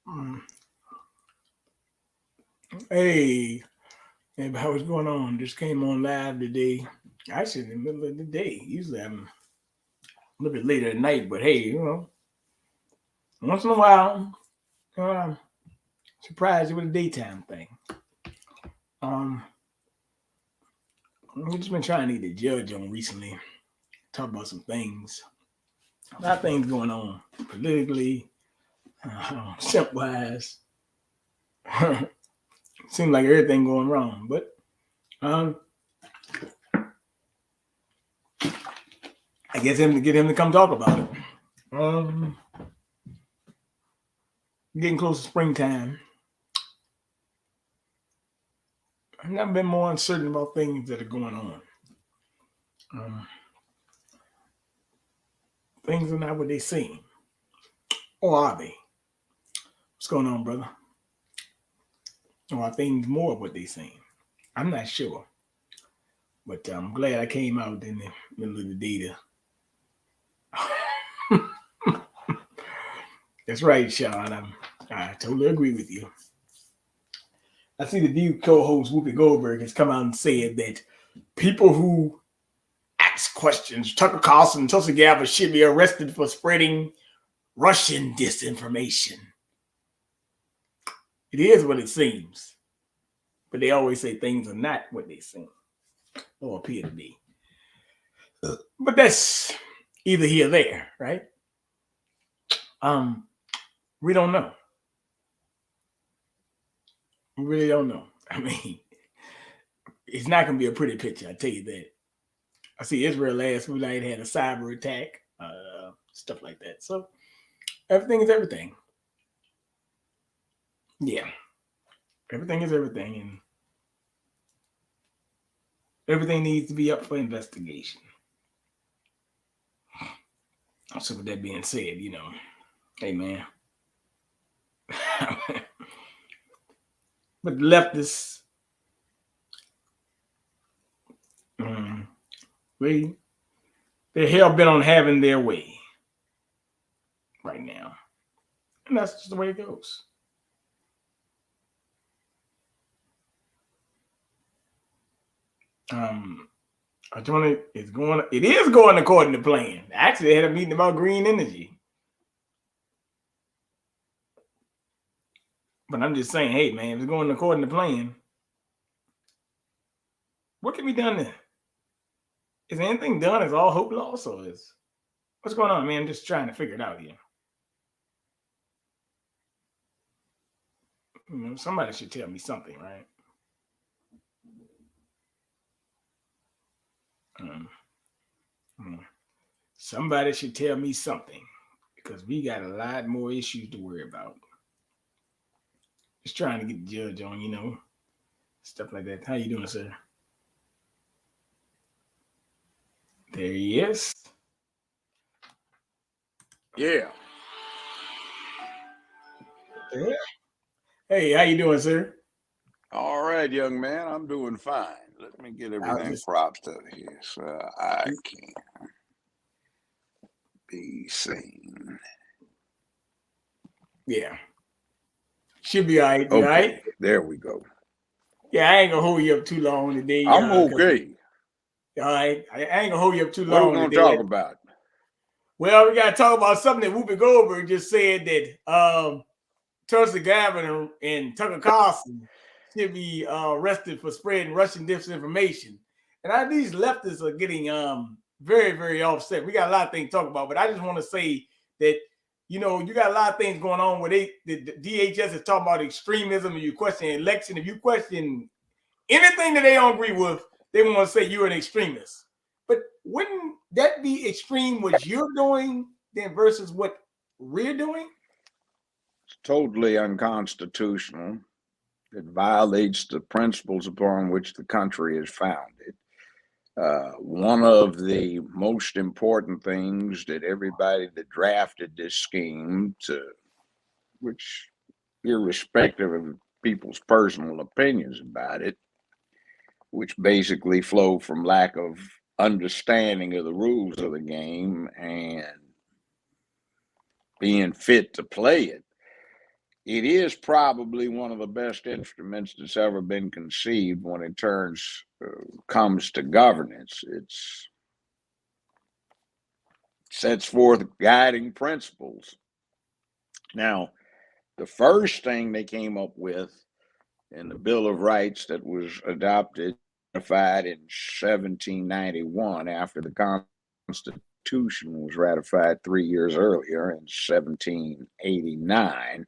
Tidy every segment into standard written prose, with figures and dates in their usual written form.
Mm. Hey, everybody, what's going on? Just came on live today. Actually, in the middle of the day. Usually I'm a little bit later at night, but hey, once in a while, I'm surprised with a daytime thing. Um, I've just been trying to get a judge on recently. Talk about some things. A lot of things going on politically, simp wise. Seems like everything going wrong, but um, I guess him to get him to come talk about it. Um, Getting close to springtime. I've never been more uncertain about things that are going on. Um, Things are not what they seem, or are they? What's going on, brother? Or are things more of what they seem? I'm not sure, but I'm glad I came out in the middle of the day to. That's right, Sean. I totally agree with you. I see the View co-host Whoopi Goldberg has come out and said that people who ask questions, Tucker Carlson and Tulsi Gabbard should be arrested for spreading Russian disinformation. It is what it seems, but they always say things are not what they seem or appear to be. But that's either here or there, right? We don't know. We really don't know. I mean, it's not going to be a pretty picture. I tell you that. I see Israel last night had a cyber attack, stuff like that. So everything is everything. Yeah, everything is everything, and everything needs to be up for investigation. So with that being said, hey man, but the leftists, um, they're hell bent on having their way right now, and that's just the way it goes. Um, it is going according to plan. Actually, they had a meeting about green energy. But I'm just saying, hey man, if it's going according to plan, what can be done then? Is anything done? Is all hope lost? Or is what's going on, man? I'm just trying to figure it out here. Somebody should tell me something, right? Um, Somebody should tell me something because we got a lot more issues to worry about. Just trying to get the judge on, stuff like that. How you doing, sir? There he is. Yeah. Yeah. Hey, how you doing, sir? All right, young man. I'm doing fine. Let me get everything propped up here so I can be seen. Yeah. Should be all right. Okay. All right? There we go. Yeah, I ain't gonna hold you up too long today. I'm okay. All right. I ain't gonna hold you up too What are long we going to today. talk about? Well, we got to talk about something that Whoopi Goldberg just said that Tulsi Gabbard and Tucker Carlson should be arrested for spreading Russian disinformation. And these leftists are getting very, very upset. We got a lot of things to talk about, but I just want to say that, you got a lot of things going on where the DHS is talking about extremism, and you question election. If you question anything that they don't agree with, they want to say you're an extremist. But wouldn't that be extreme what you're doing then versus what we're doing? It's totally unconstitutional. It violates the principles upon which the country is founded. One of the most important things that everybody that drafted this scheme, which irrespective of people's personal opinions about it, which basically flow from lack of understanding of the rules of the game and being fit to play it, it is probably one of the best instruments that's ever been conceived when it comes to governance. It sets forth guiding principles. Now, the first thing they came up with in the Bill of Rights that was adopted, ratified in 1791 after the Constitution was ratified 3 years earlier in 1789.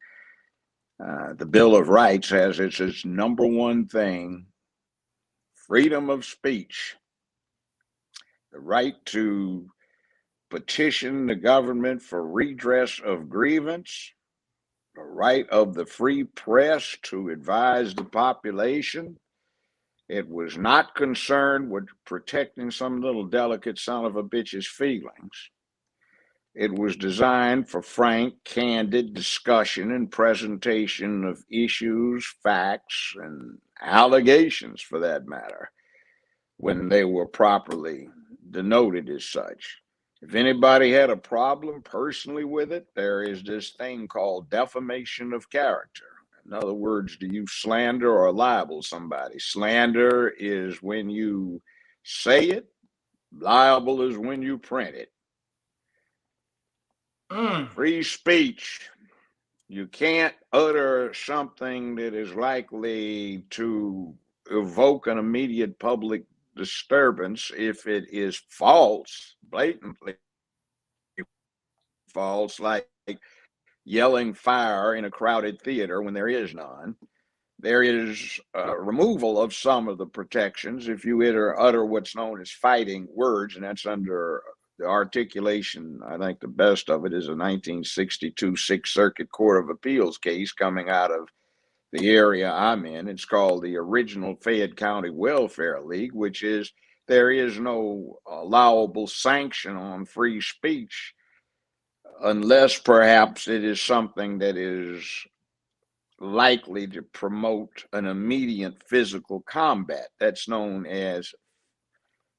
The Bill of Rights has its number one thing: freedom of speech, the right to petition the government for redress of grievance, the right of the free press to advise the population. It was not concerned with protecting some little delicate son of a bitch's feelings. It was designed for frank, candid discussion and presentation of issues, facts, and allegations, for that matter, when they were properly denoted as such. If anybody had a problem personally with it, there is this thing called defamation of character. In other words, do you slander or libel somebody? Slander is when you say it, libel is when you print it. Free speech. You can't utter something that is likely to evoke an immediate public disturbance if it is false, blatantly false, like yelling fire in a crowded theater when there is none. There is removal of some of the protections if you utter what's known as fighting words, and that's under the articulation. I think the best of it is a 1962 Sixth Circuit Court of Appeals case coming out of the area I'm in. It's called the Original Fayette County Welfare League, which is there is no allowable sanction on free speech unless perhaps it is something that is likely to promote an immediate physical combat. That's known as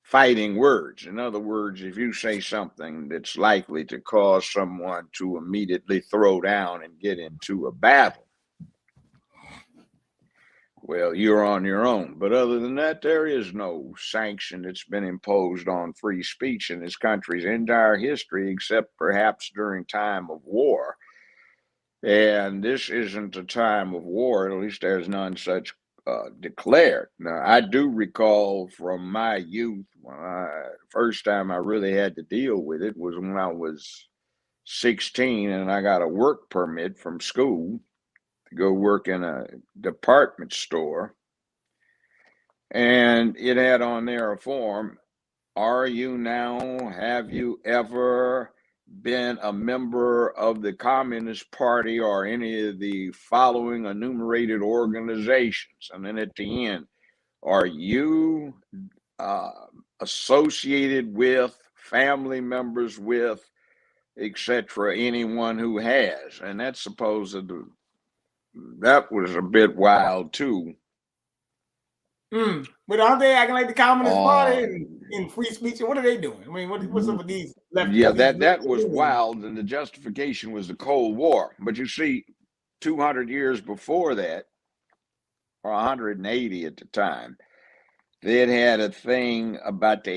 fighting words. In other words, if you say something that's likely to cause someone to immediately throw down and get into a battle, well, you're on your own. But other than that, there is no sanction that's been imposed on free speech in this country's entire history, except perhaps during time of war. And this isn't a time of war, at least there's none such declared. Now, I do recall from my youth, first time I really had to deal with it was when I was 16 and I got a work permit from school to go work in a department store. And it had on there a form: are you now, have you ever been a member of the Communist Party or any of the following enumerated organizations? And then at the end, are you associated with, family members with, etc., anyone who has? And that's supposed to, that was a bit wild too. But aren't they acting like the Communist Party in free speech? What are they doing? I mean, what's up with these lefties? Yeah, that was wild, and the justification was the Cold War. But you see, 200 years before that, or 180 at the time, they had a thing about the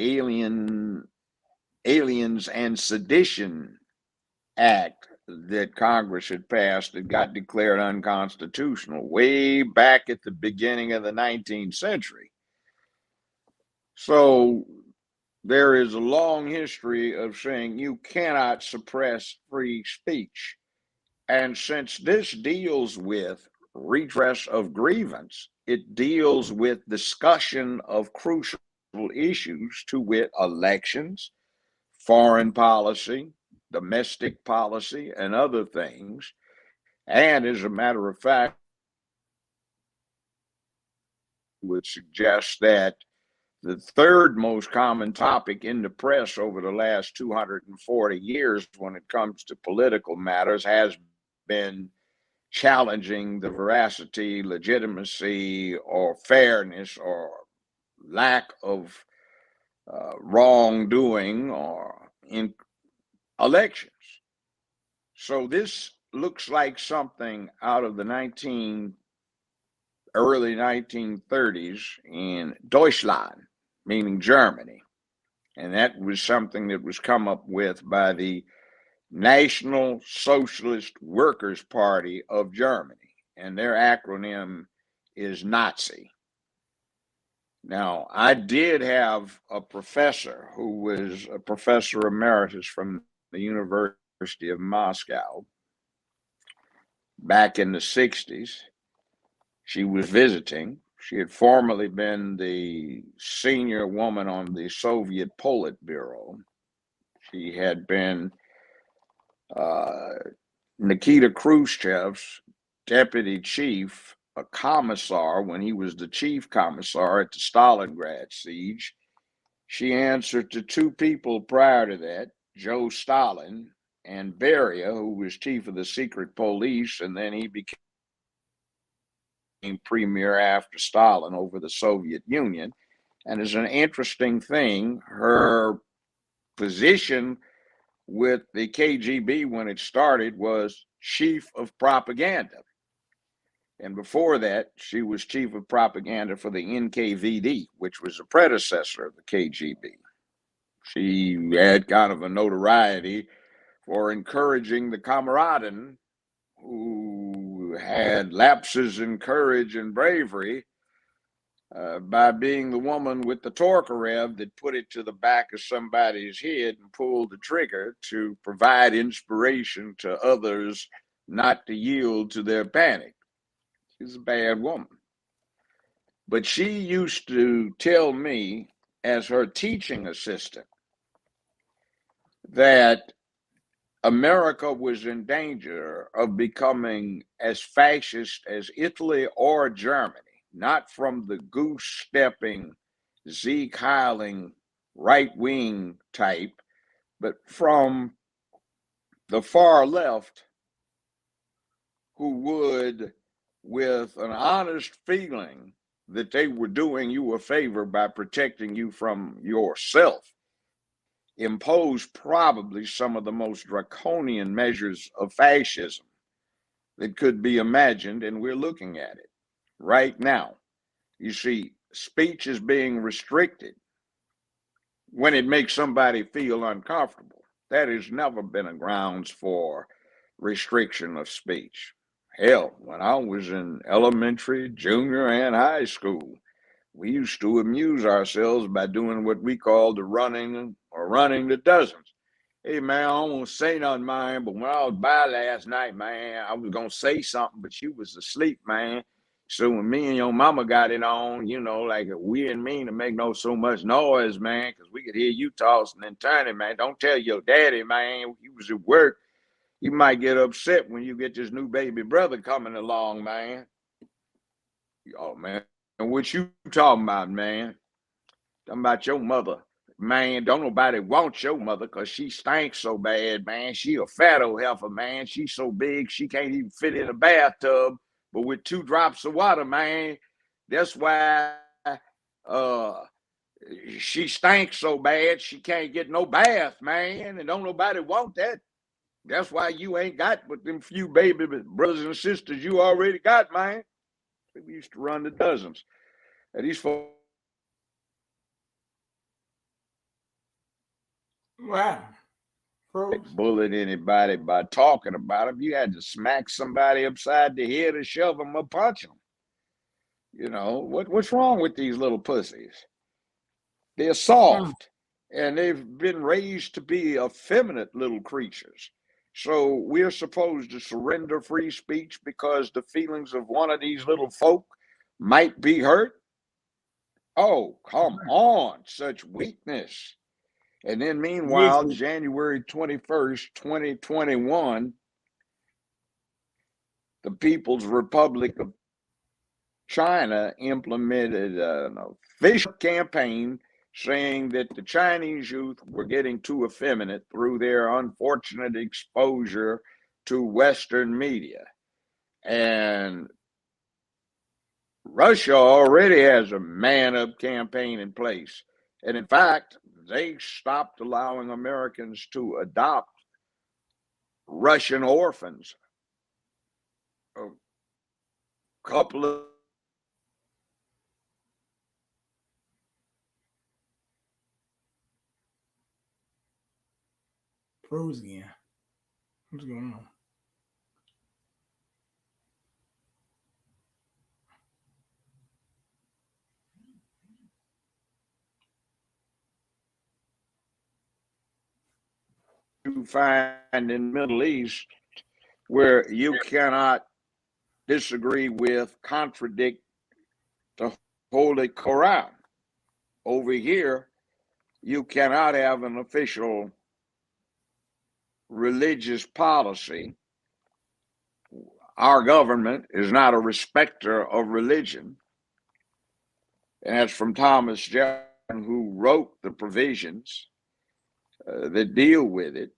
Aliens and Sedition Act that Congress had passed that got declared unconstitutional way back at the beginning of the 19th century. So there is a long history of saying you cannot suppress free speech. And since this deals with redress of grievance, it deals with discussion of crucial issues, to wit, elections, foreign policy, domestic policy, and other things. And as a matter of fact, would suggest that the third most common topic in the press over the last 240 years when it comes to political matters has been challenging the veracity, legitimacy, or fairness, or lack of wrongdoing or in elections. So this looks like something out of the early 1930s in Deutschland, meaning Germany. And that was something that was come up with by the National Socialist Workers' Party of Germany. And their acronym is Nazi. Now, I did have a professor who was a professor emeritus from the University of Moscow back in the 60s. She was visiting. She had formerly been the senior woman on the Soviet Politburo. She had been Nikita Khrushchev's deputy chief, a commissar when he was the chief commissar at the Stalingrad siege. She answered to two people prior to that, Joe Stalin and Beria, who was chief of the secret police, and then he became premier after Stalin over the Soviet Union. And as an interesting thing, her position with the KGB when it started was chief of propaganda. And before that, she was chief of propaganda for the NKVD, which was a predecessor of the KGB. She had kind of a notoriety for encouraging the Kameraden who had lapses in courage and bravery by being the woman with the Tokarev that put it to the back of somebody's head and pulled the trigger to provide inspiration to others not to yield to their panic. She's a bad woman. But she used to tell me, as her teaching assistant, that America was in danger of becoming as fascist as Italy or Germany, not from the goose-stepping, Sieg-heiling right-wing type, but from the far left who would, with an honest feeling that they were doing you a favor by protecting you from yourself, impose probably some of the most draconian measures of fascism that could be imagined, and we're looking at it right now. You see, speech is being restricted when it makes somebody feel uncomfortable. That has never been a grounds for restriction of speech. Hell, when I was in elementary, junior, and high school, we used to amuse ourselves by doing what we called the running or running the dozens. Hey man, I don't want to say nothing, man, but when I was by last night, man, I was gonna say something, but you was asleep, man. So when me and your mama got it on, you know, like we didn't mean to make no so much noise, man, because we could hear you tossing and turning, man. Don't tell your daddy, man, he was at work. You might get upset when you get this new baby brother coming along, man. Oh man, and what you talking about, man? Talking about your mother. Man, don't nobody want your mother because she stinks so bad, man. She a fat old heifer, man. She's so big she can't even fit in a bathtub. But with 2 drops of water, man, that's why uh she stinks so bad she can't get no bath, man. And don't nobody want that. That's why you ain't got but them few baby brothers and sisters you already got, man. We used to run the dozens. And these folks. Wow. Bullet anybody by talking about them. You had to smack somebody upside the head or shove them or punch them. You know, what's wrong with these little pussies? They're soft and they've been raised to be effeminate little creatures. So we're supposed to surrender free speech because the feelings of one of these little folk might be hurt? Oh, come on, such weakness. And then meanwhile, January 21st, 2021, the People's Republic of China implemented an official campaign saying that the Chinese youth were getting too effeminate through their unfortunate exposure to Western media. And Russia already has a man up campaign in place. And in fact, they stopped allowing Americans to adopt Russian orphans a couple of Froze again. What's going on? you find in the Middle East where you cannot disagree with, contradict the Holy Quran. Over here, you cannot have an official religious policy. Our government is not a respecter of religion. And that's from Thomas Jefferson, who wrote the provisions that deal with it.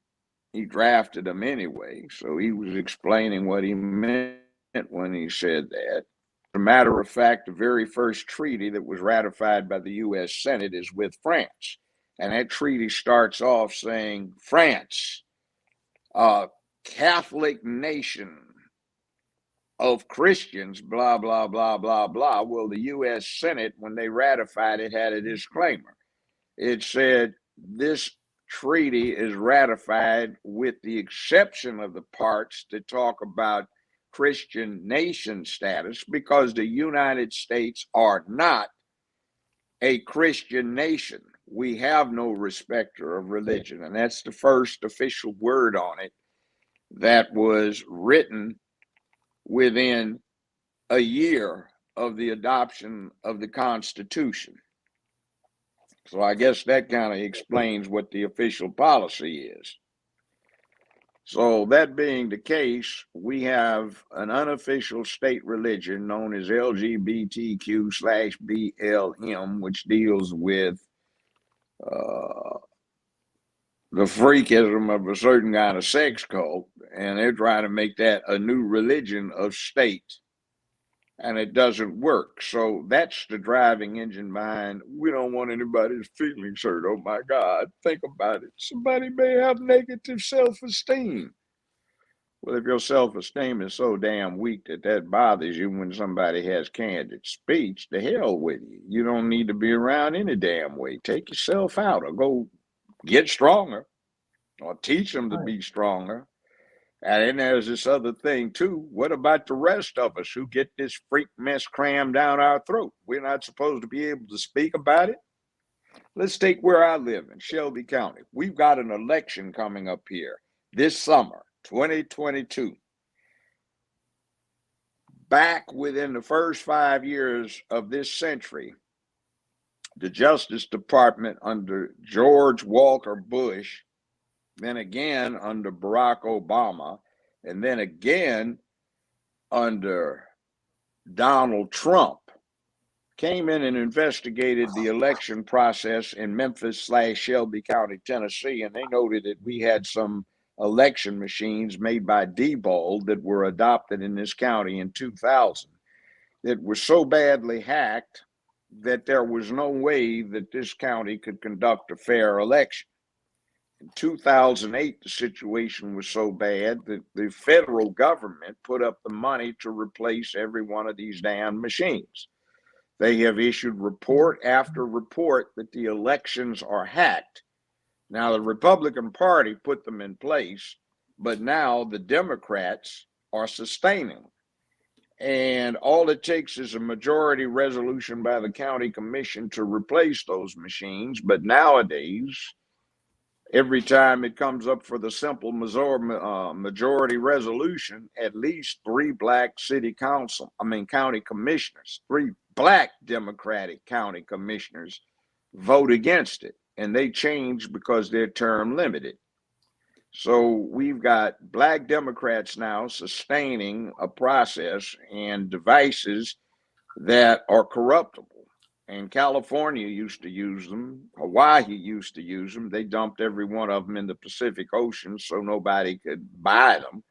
He drafted them anyway, so he was explaining what he meant when he said that. As a matter of fact, the very first treaty that was ratified by the U.S. Senate is with France. And that treaty starts off saying, France, a Catholic nation of Christians, blah, blah, blah, blah, blah. Well, the U.S. Senate, when they ratified it, had a disclaimer. It said, this treaty is ratified with the exception of the parts that talk about Christian nation status, because the United States are not a Christian nation. We have no respecter of religion. And that's the first official word on it that was written within a year of the adoption of the Constitution. So I guess that kind of explains what the official policy is. So that being the case, we have an unofficial state religion known as LGBTQ/BLM, which deals with the freakism of a certain kind of sex cult, and they're trying to make that a new religion of state, and it doesn't work. So that's the driving engine behind, we don't want anybody's feelings hurt. Oh my God, think about it. Somebody may have negative self-esteem. Well, if your self-esteem is so damn weak that that bothers you when somebody has candid speech, the hell with you. You don't need to be around any damn way. Take yourself out or go get stronger or teach them to be stronger. And then there's this other thing too. What about the rest of us who get this freak mess crammed down our throat? We're not supposed to be able to speak about it. Let's take where I live in Shelby County. We've got an election coming up here this summer, 2022. Back within the first 5 years of this century, the Justice Department under George Walker Bush, then again under Barack Obama, and then again under Donald Trump, came in and investigated the election process in Memphis/Shelby County, Tennessee, and they noted that we had some election machines made by Diebold that were adopted in this county in 2000 that were so badly hacked that there was no way that this county could conduct a fair election. In 2008, the situation was so bad that the federal government put up the money to replace every one of these damn machines. They have issued report after report that the elections are hacked. Now, the Republican Party put them in place, but now the Democrats are sustaining them. And all it takes is a majority resolution by the county commission to replace those machines. But nowadays, every time it comes up for the simple majority resolution, at least 3 black county commissioners, 3 black Democratic county commissioners vote against it, and they change because they're term limited. So we've got black Democrats now sustaining a process and devices that are corruptible. And California used to use them. Hawaii used to use them. They dumped every one of them in the Pacific Ocean so nobody could buy them.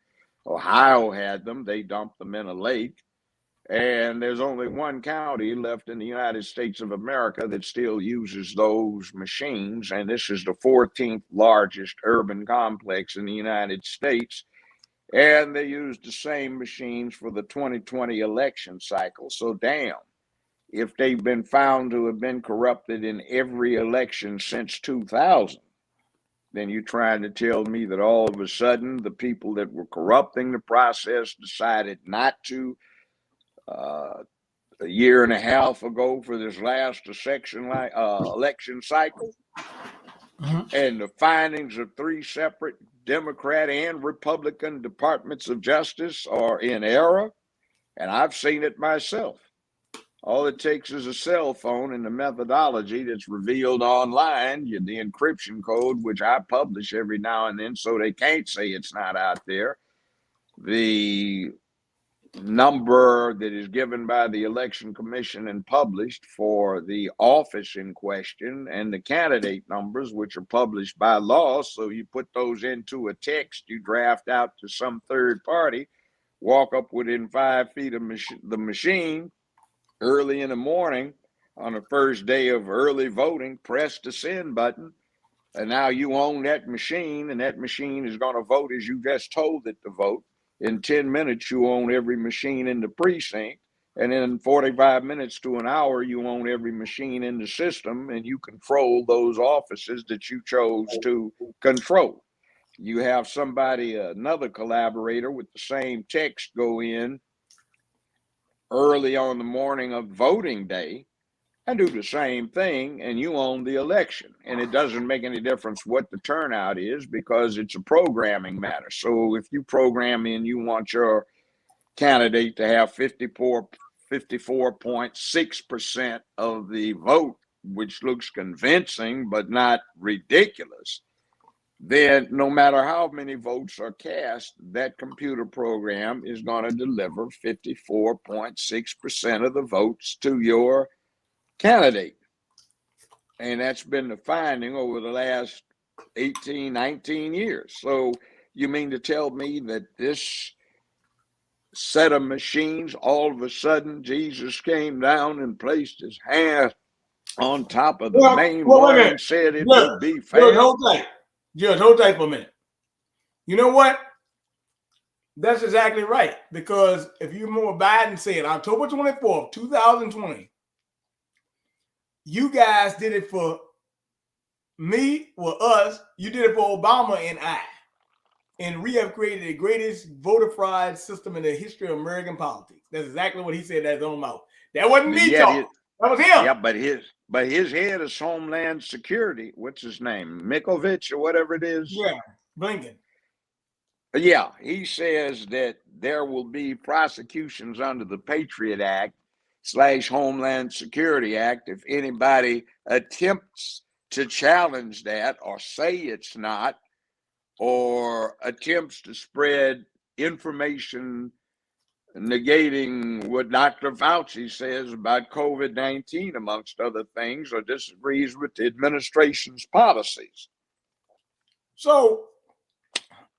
Ohio had them. They dumped them in a lake. And there's only one county left in the United States of America that still uses those machines. And this is the 14th largest urban complex in the United States. And they used the same machines for the 2020 election cycle. So damn, if they've been found to have been corrupted in every election since 2000, then you're trying to tell me that all of a sudden the people that were corrupting the process decided not to a year and a half ago for this last election cycle. And the findings of 3 separate Democrat and Republican departments of justice are in error. And I've seen it myself. All it takes is a cell phone and the methodology that's revealed online, the encryption code, which I publish every now and then, so they can't say it's not out there. The number that is given by the Election Commission and published for the office in question, and the candidate numbers, which are published by law. So you put those into a text you draft out to some third party, walk up within 5 feet of the machine early in the morning on the first day of early voting, press the send button, and now you own that machine, and that machine is going to vote as you just told it to vote. In 10 minutes, you own every machine in the precinct, and in 45 minutes to an hour, you own every machine in the system, and you control those offices that you chose to control. You have somebody, another collaborator with the same text, go in early on the morning of voting day and do the same thing, and you own the election. And it doesn't make any difference what the turnout is, because it's a programming matter. So if you program in, you want your candidate to have 54.6% of the vote, which looks convincing but not ridiculous, then no matter how many votes are cast, that computer program is going to deliver 54.6% of the votes to your candidate. And that's been the finding over the last 18, 19 years. So you mean to tell me that this set of machines, all of a sudden, Jesus came down and placed his hand on top of the main one and said it would be fair? Judge, hold tight for a minute. You know what? That's exactly right. Because if you remember Biden said October 24th, 2020, you guys did it for me, for us. You did it for Obama and I. And we have created the greatest voter fraud system in the history of American politics. That's exactly what he said at his own mouth. That wasn't me talking. That was him. Yeah, but his head is Homeland Security. What's his name? Mikovich or whatever it is? Yeah, Blinken. Yeah, he says that there will be prosecutions under the Patriot Act / Homeland Security Act if anybody attempts to challenge that or say it's not, or attempts to spread information negating what Dr. Fauci says about COVID-19, amongst other things, or disagrees with the administration's policies. So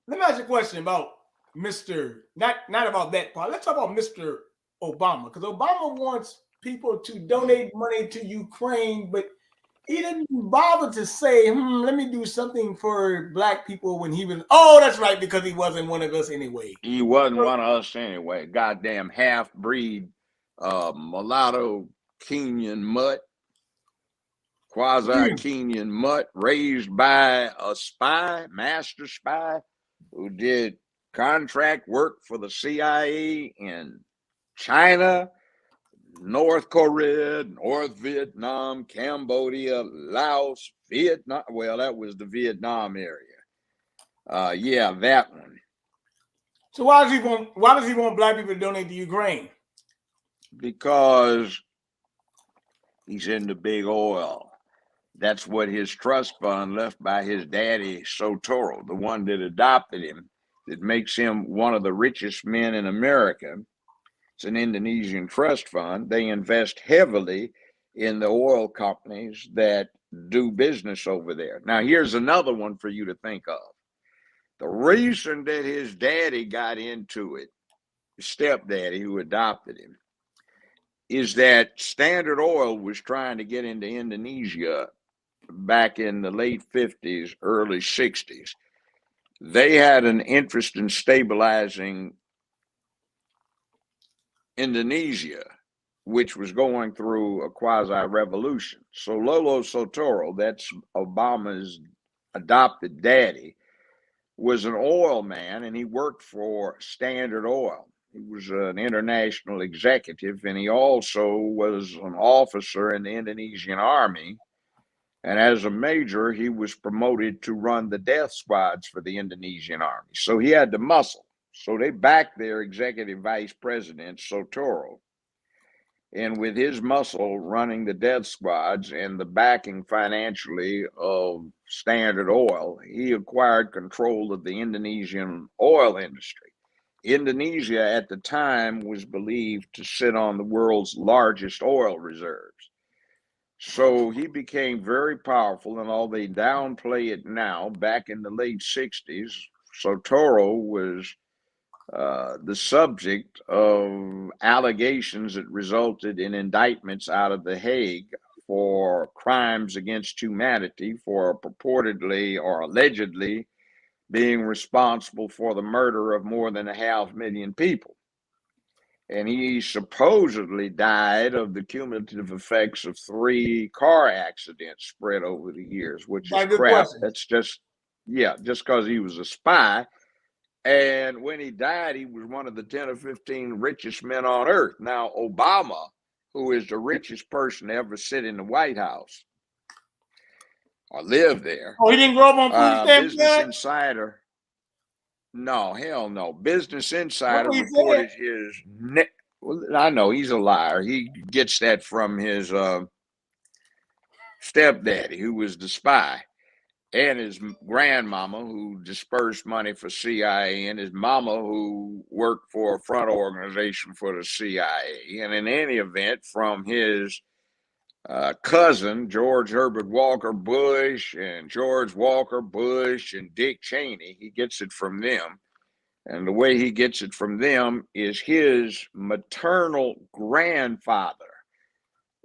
let me ask you a question about Mr. Not about that part. Let's talk about Mr. Obama, because Obama wants people to donate money to Ukraine, but he didn't bother to say, let me do something for Black people when he was, that's right, because he wasn't one of us anyway. He wasn't one of us anyway. Goddamn half-breed, mulatto Kenyan mutt, quasi-Kenyan mutt, raised by a spy, master spy, who did contract work for the CIA in China, North Korea, North Vietnam, Cambodia, Laos, Vietnam. Well, that was the Vietnam area. Yeah, that one. So why does he want Black people to donate to Ukraine? Because he's into big oil. That's what his trust fund left by his daddy, Sotoro, the one that adopted him, that makes him one of the richest men in America. It's an Indonesian trust fund. They invest heavily in the oil companies that do business over there. Now, here's another one for you to think of. The reason that his daddy got into it, his stepdaddy who adopted him, is that Standard Oil was trying to get into Indonesia back in the late 50s, early 60s. they had an interest in stabilizing Indonesia, which was going through a quasi-revolution. So Lolo Soetoro, that's Obama's adopted daddy, was an oil man, and he worked for Standard Oil. He was an international executive, and he also was an officer in the Indonesian army. And as a major, he was promoted to run the death squads for the Indonesian army. So he had the muscle. So they backed their executive vice president, Soetoro. And with his muscle running the death squads and the backing financially of Standard Oil, he acquired control of the Indonesian oil industry. Indonesia at the time was believed to sit on the world's largest oil reserves. So he became very powerful, and although they downplay it now, back in the late 60s, Soetoro was the subject of allegations that resulted in indictments out of The Hague for crimes against humanity, for purportedly or allegedly being responsible for the murder of more than 500,000 people. And he supposedly died of the cumulative effects of 3 car accidents spread over the years, which is crap. That's just because he was a spy. And when he died, he was one of the 10 or 15 richest men on earth. Now, Obama, who is the richest person to ever sit in the White House or live there. Oh, he didn't grow up on food stamps? Business Insider. No, hell no. Business Insider reported his net. Well, I know he's a liar. He gets that from his stepdaddy, who was the spy, and his grandmama, who dispersed money for CIA, and his mama, who worked for a front organization for the CIA. And in any event, from his cousin, George Herbert Walker Bush, and George Walker Bush, and Dick Cheney, he gets it from them. And the way he gets it from them is his maternal grandfather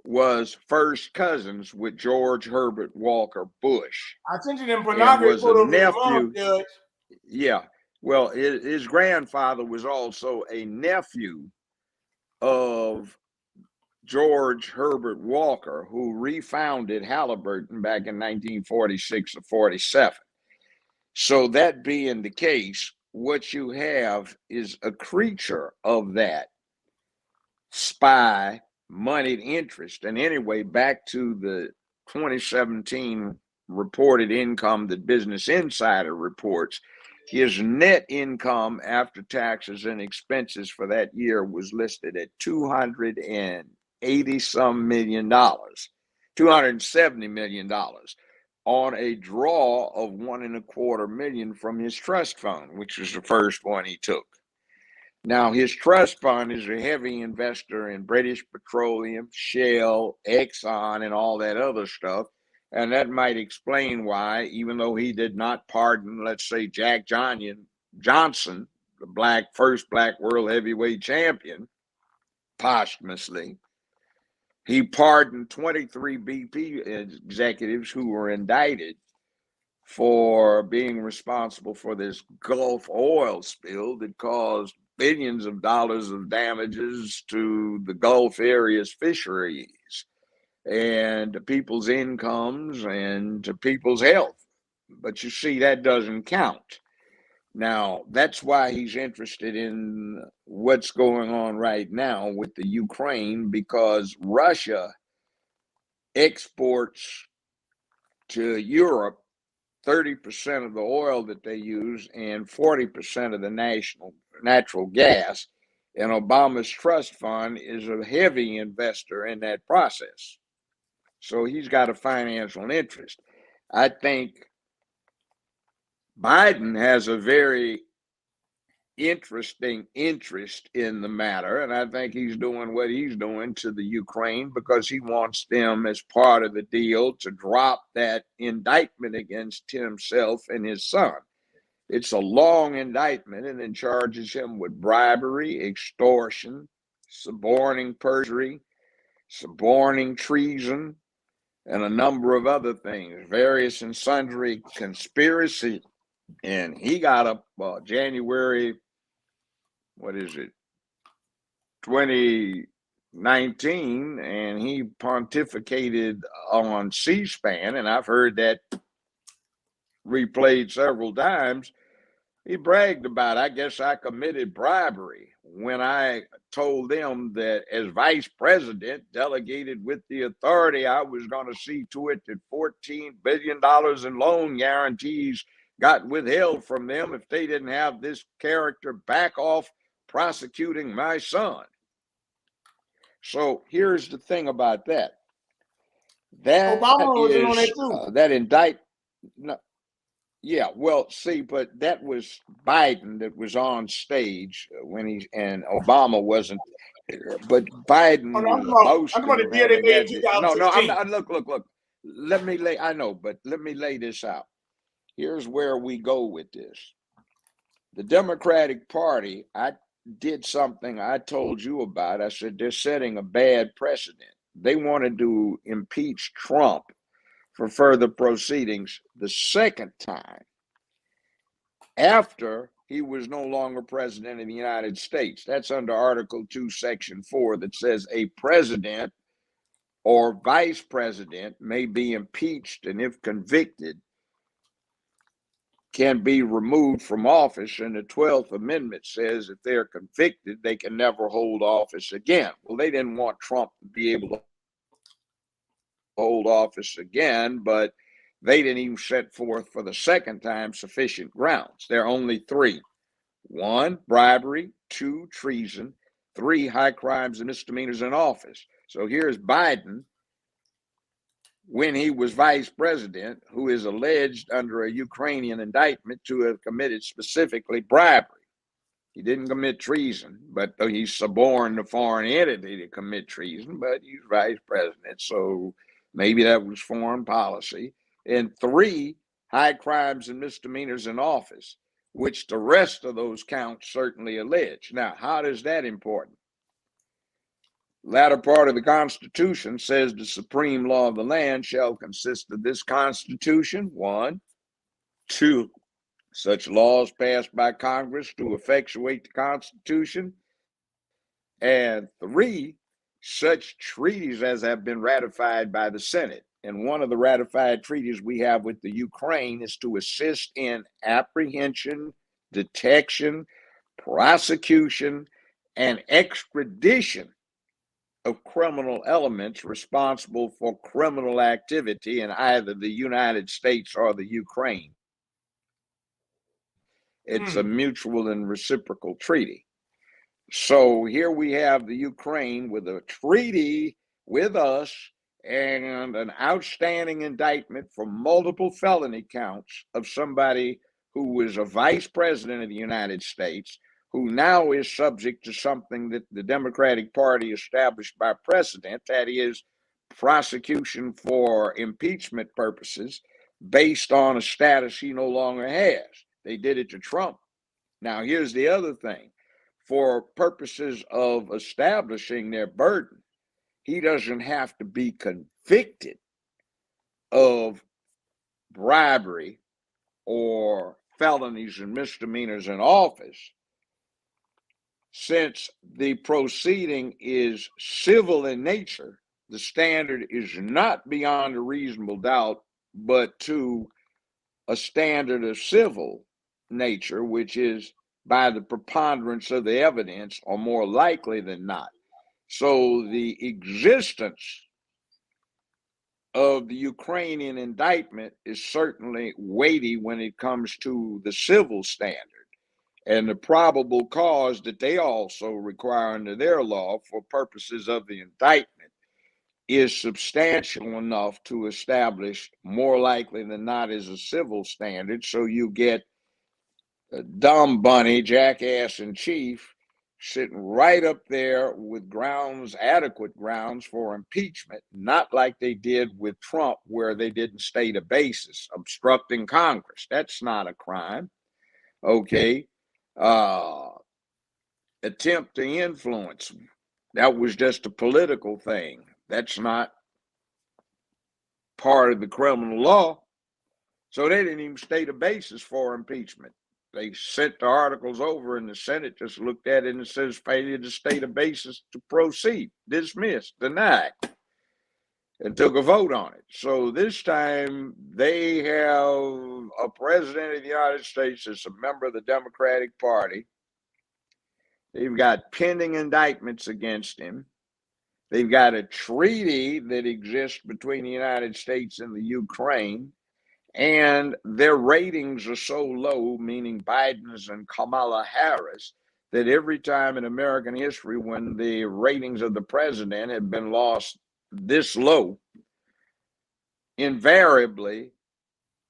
was first cousins with George Herbert Walker Bush. I sent you them pornography photos of your mom, Judge. Yeah. Well, his grandfather was also a nephew of George Herbert Walker, who refounded Halliburton back in 1946 or 47. So that being the case, what you have is a creature of that spy moneyed interest. And anyway, back to the 2017 reported income that Business Insider reports, his net income after taxes and expenses for that year was listed at $280-some million, $270 million, on a draw of $1.25 million from his trust fund, which was the first one he took. Now, his trust fund is a heavy investor in British Petroleum, Shell, Exxon, and all that other stuff. And that might explain why, even though he did not pardon, let's say, Jack Johnson, the first black world heavyweight champion, posthumously, he pardoned 23 BP executives who were indicted for being responsible for this Gulf oil spill that caused billions of dollars of damages to the Gulf area's fisheries and to people's incomes and to people's health. But you see, that doesn't count. Now, that's why he's interested in what's going on right now with the Ukraine, because Russia exports to Europe 30% of the oil that they use and 40% of the natural gas. And Obama's trust fund is a heavy investor in that process. So he's got a financial interest. I think Biden has a very interesting interest in the matter, and I think he's doing what he's doing to the Ukraine because he wants them, as part of the deal, to drop that indictment against himself and his son. It's a long indictment, and it charges him with bribery, extortion, suborning perjury, suborning treason, and a number of other things, various and sundry conspiracy And he got up January, 2019, and he pontificated on C-SPAN, and I've heard that replayed several times. He bragged about, I guess I committed bribery when I told them that as vice president, delegated with the authority, I was going to see to it that $14 billion in loan guarantees got withheld from them if they didn't have this character back off prosecuting my son. So here's the thing about that. That Obama was in on is that too. that indict. No, yeah, well, see, but that was Biden that was on stage when and Obama wasn't. But Biden was I'm about the boasting of deal they having made in had this. No, I'm 2016. not. Look. Let me lay. I know, but let me lay this out. Here's where we go with this. The Democratic Party, I did something I told you about. I said they're setting a bad precedent. They wanted to impeach Trump for further proceedings the second time after he was no longer president of the United States. That's under Article 2, Section 4, that says a president or vice president may be impeached, and if convicted, can be removed from office. And the 12th Amendment says if they're convicted, they can never hold office again. Well, they didn't want Trump to be able to hold office again, but they didn't even set forth for the second time sufficient grounds. There are only three. 1, bribery. 2, treason. 3, high crimes and misdemeanors in office. So here's Biden, when he was vice president, who is alleged under a Ukrainian indictment to have committed specifically bribery. He didn't commit treason, but he suborned a foreign entity to commit treason, but he's vice president. So maybe that was foreign policy. And 3, high crimes and misdemeanors in office, which the rest of those counts certainly allege. Now, how is that important? Latter part of the Constitution says the supreme law of the land shall consist of this Constitution. 1, 2, such laws passed by Congress to effectuate the Constitution. And 3, such treaties as have been ratified by the Senate. And one of the ratified treaties we have with the Ukraine is to assist in apprehension, detection, prosecution, and extradition of criminal elements responsible for criminal activity in either the United States or the Ukraine. It's a mutual and reciprocal treaty. So here we have the Ukraine with a treaty with us and an outstanding indictment for multiple felony counts of somebody who was a vice president of the United States, who now is subject to something that the Democratic Party established by precedent, that is, prosecution for impeachment purposes based on a status he no longer has. They did it to Trump. Now, here's the other thing. For purposes of establishing their burden, he doesn't have to be convicted of bribery or felonies and misdemeanors in office. Since the proceeding is civil in nature, the standard is not beyond a reasonable doubt, but to a standard of civil nature, which is by the preponderance of the evidence, or more likely than not. So the existence of the Ukrainian indictment is certainly weighty when it comes to the civil standard. And the probable cause that they also require under their law for purposes of the indictment is substantial enough to establish, more likely than not, as a civil standard. So you get a dumb bunny, jackass in chief, sitting right up there with grounds, adequate grounds for impeachment, not like they did with Trump, where they didn't state a basis. Obstructing Congress, that's not a crime. Okay. Attempt to influence, that was just a political thing. That's not part of the criminal law. So they didn't even state a basis for impeachment. They sent the articles over and the Senate just looked at it and says failure to state a basis to proceed, dismiss, deny, and took a vote on it. So this time they have a president of the United States that's a member of the Democratic Party. They've got pending indictments against him. They've got a treaty that exists between the United States and the Ukraine, and their ratings are so low, meaning Biden's and Kamala Harris, that every time in American history when the ratings of the president have been lost this low, invariably,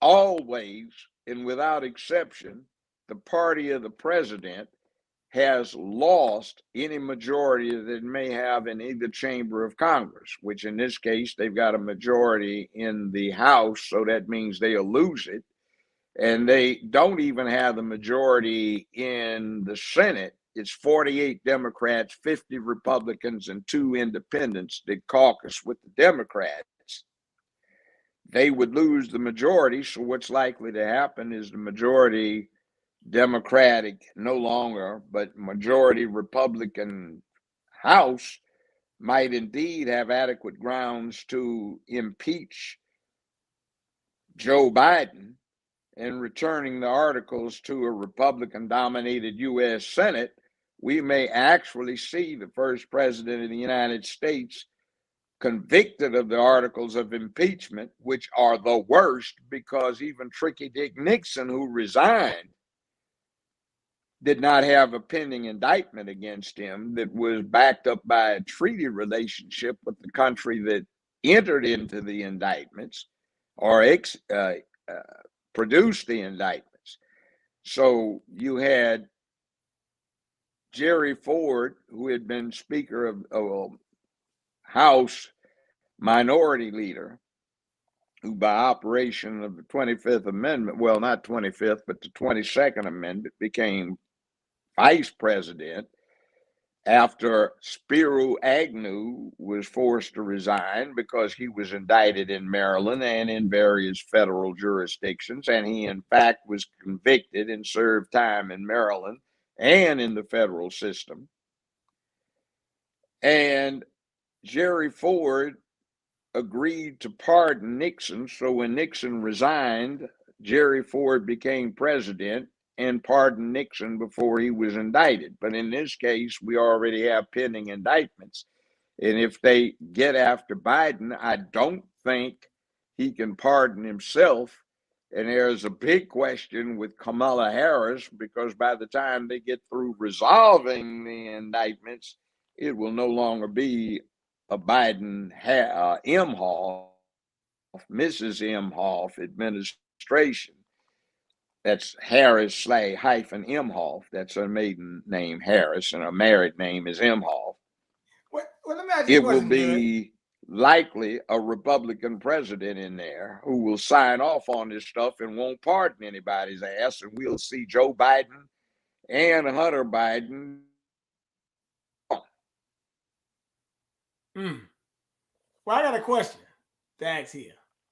always, and without exception, the party of the president has lost any majority that it may have in either chamber of Congress, which in this case, they've got a majority in the House, so that means they'll lose it. And they don't even have the majority in the Senate. It's 48 Democrats, 50 Republicans, and 2 independents that caucus with the Democrats. They would lose the majority, so what's likely to happen is the majority Democratic no longer, but majority Republican House might indeed have adequate grounds to impeach Joe Biden, and returning the articles to a Republican-dominated U.S. Senate, we may actually see the first president of the United States convicted of the articles of impeachment, which are the worst because even Tricky Dick Nixon, who resigned, did not have a pending indictment against him that was backed up by a treaty relationship with the country that entered into the indictments or produced the indictments. So you had Jerry Ford, who had been Speaker of House Minority Leader, who by operation of the 25th Amendment, well, not 25th, but the 22nd Amendment, became vice president after Spiro Agnew was forced to resign because he was indicted in Maryland and in various federal jurisdictions. And he, in fact, was convicted and served time in Maryland and in the federal system. And Jerry Ford agreed to pardon Nixon. So when Nixon resigned, Jerry Ford became president and pardoned Nixon before he was indicted. But in this case, we already have pending indictments. And if they get after Biden, I don't think he can pardon himself. And there's a big question with Kamala Harris, because by the time they get through resolving the indictments, it will no longer be a Biden Imhoff, Mrs. Imhoff administration. That's Harris / Imhoff. That's her maiden name, Harris, and her married name is Imhoff. Well, let me ask you a question, it will be likely a Republican president in there who will sign off on this stuff and won't pardon anybody's ass. And we'll see Joe Biden and Hunter Biden. Well, I got a question to ask here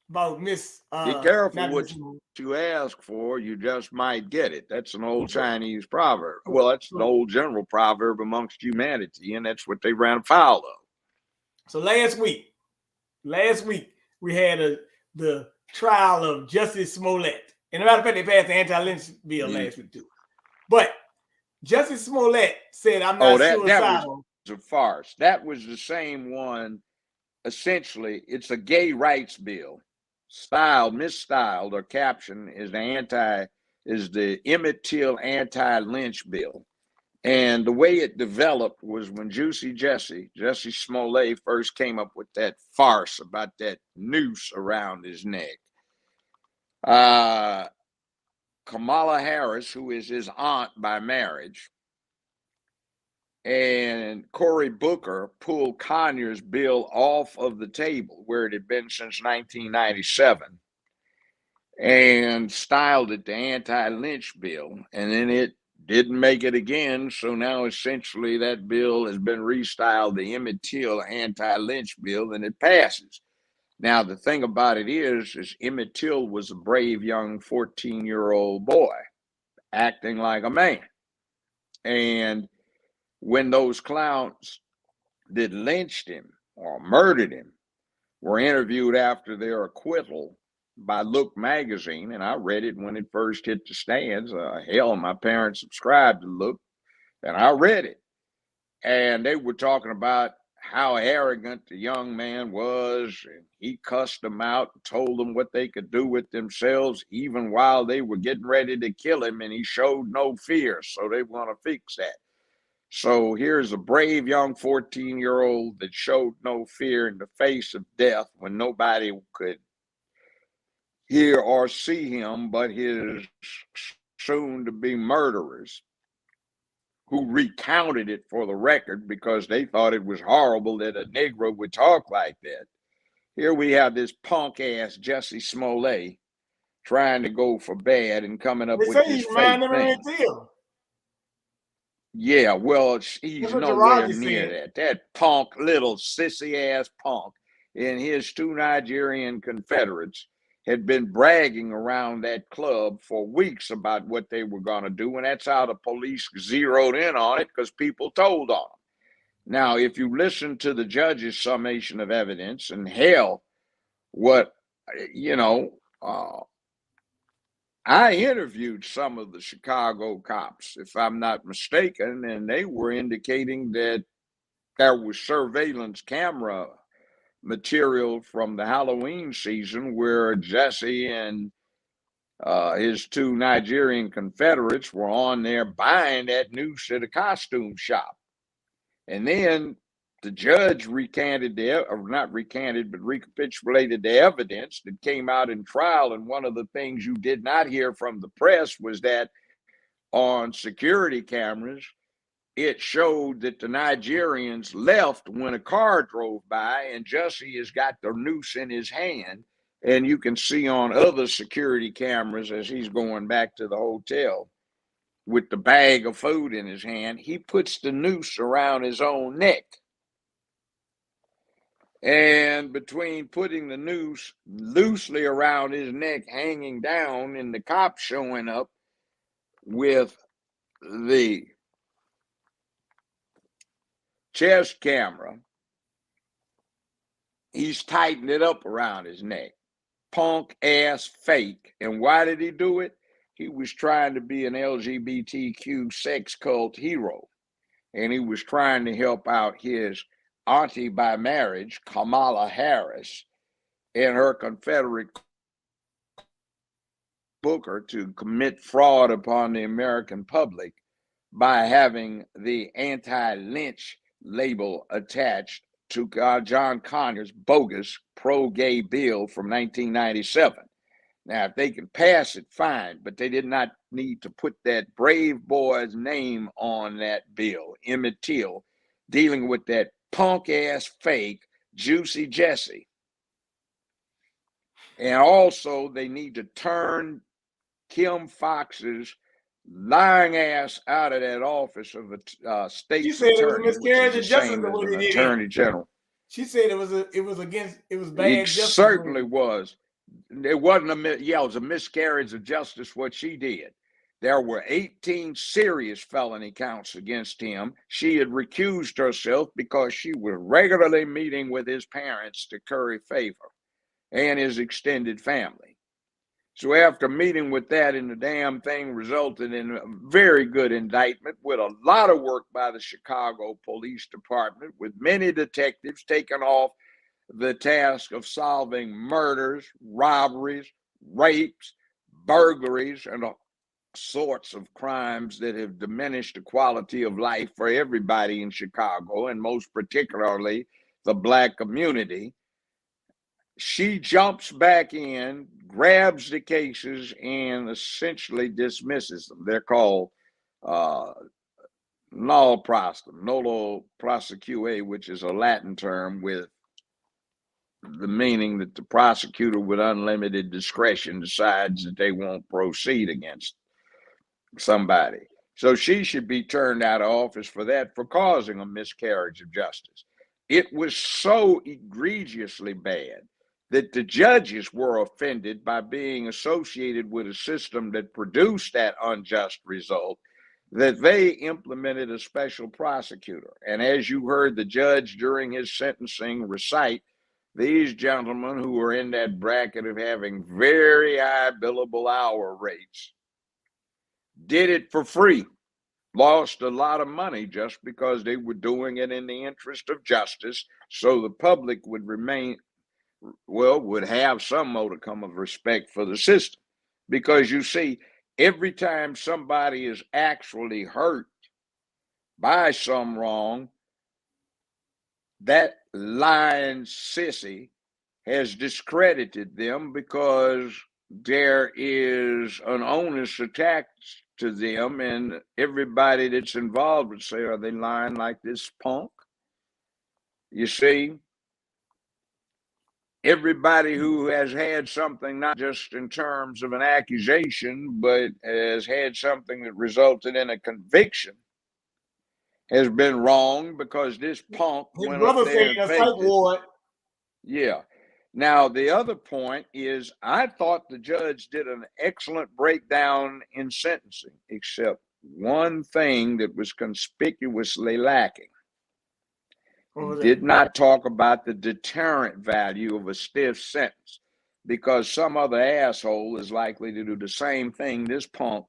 about Miss. Be careful what you ask for, you just might get it. That's an old Chinese proverb. Well, that's an old general proverb amongst humanity, and that's what they ran afoul of. So last week we had the trial of Justice Smollett. And as a matter of fact, they passed the anti-lynch bill last week too. But Justice Smollett said, "I'm not suicidal." That was a farce. That was the same one. Essentially, it's a gay rights bill, misstyled or captioned is the Emmett Till anti-lynch bill. And the way it developed was when Jesse Smollett first came up with that farce about that noose around his neck. Kamala Harris, who is his aunt by marriage, and Cory Booker pulled Conyers' bill off of the table where it had been since 1997 and styled it the anti-lynch bill. And then it didn't make it again. So now essentially that bill has been restyled the Emmett Till anti-lynch bill, and it passes. Now, the thing about it is Emmett Till was a brave young 14-year-old boy acting like a man. And when those clowns that lynched him or murdered him were interviewed after their acquittal by Look magazine, and I read it when it first hit the stands. Hell, my parents subscribed to Look, and I read it. And they were talking about how arrogant the young man was, and he cussed them out and told them what they could do with themselves, even while they were getting ready to kill him, and he showed no fear. So they want to fix that. So here's a brave young 14-year-old that showed no fear in the face of death when nobody could hear or see him but his soon-to-be murderers, who recounted it for the record because they thought it was horrible that a Negro would talk like that. Here we have this punk-ass Jesse Smollett trying to go for bad and coming up They with say this he's fake reminding thing. him of Till. Yeah, well, he's nowhere near said. that punk, little sissy-ass punk, and his two Nigerian Confederates had been bragging around that club for weeks about what they were going to do, and that's how the police zeroed in on it, because people told on them. Now, if you listen to the judge's summation of evidence, and hell, what, you know, I interviewed some of the Chicago cops, if I'm not mistaken, and they were indicating that there was surveillance camera material from the Halloween season where Jesse and his two Nigerian Confederates were on there buying that noose at a costume shop. And then the judge recanted not recanted, but recapitulated the evidence that came out in trial. And one of the things you did not hear from the press was that on security cameras, it showed that the Nigerians left when a car drove by, and Jesse has got the noose in his hand. And you can see on other security cameras as he's going back to the hotel with the bag of food in his hand, he puts the noose around his own neck. And between putting the noose loosely around his neck, hanging down, and the cops showing up with the chest camera, he's tightened it up around his neck. Punk ass fake. And why did he do it? He was trying to be an LGBTQ sex cult hero. And he was trying to help out his auntie by marriage, Kamala Harris, and her Confederate Booker to commit fraud upon the American public by having the anti-lynch label attached to John Conyers' bogus pro-gay bill from 1997. Now, if they can pass it, fine, but they did not need to put that brave boy's name on that bill, Emmett Till, dealing with that punk-ass fake Juicy Jesse. And also, they need to turn Kim Foxx's lying ass out of that office of a state's attorney, which is the same as an attorney general. She said it was bad It justice. certainly was. It wasn't it was a miscarriage of justice what she did. There were 18 serious felony counts against him. She had recused herself because she was regularly meeting with his parents to curry favor and his extended family. So after meeting with that, and the damn thing resulted in a very good indictment with a lot of work by the Chicago Police Department, with many detectives taking off the task of solving murders, robberies, rapes, burglaries, and all sorts of crimes that have diminished the quality of life for everybody in Chicago, and most particularly the Black community. She jumps back in, grabs the cases, and essentially dismisses them. They're called nolo prosequi, which is a Latin term with the meaning that the prosecutor with unlimited discretion decides that they won't proceed against somebody. So she should be turned out of office for that, for causing a miscarriage of justice. It was so egregiously bad that the judges were offended by being associated with a system that produced that unjust result, that they implemented a special prosecutor. And as you heard the judge during his sentencing recite, these gentlemen who were in that bracket of having very high billable hour rates did it for free, lost a lot of money just because they were doing it in the interest of justice, so the public would would have some modicum of respect for the system. Because you see, every time somebody is actually hurt by some wrong, that lying sissy has discredited them because there is an onus attached to them, and everybody that's involved would say, are they lying like this punk? You see, everybody who has had something, not just in terms of an accusation, but has had something that resulted in a conviction, has been wrong because this punk His went up brother there said and a psych faked it. ward. Yeah. Now, the other point is, I thought the judge did an excellent breakdown in sentencing, except one thing that was conspicuously lacking. He did not talk about the deterrent value of a stiff sentence, because some other asshole is likely to do the same thing this punk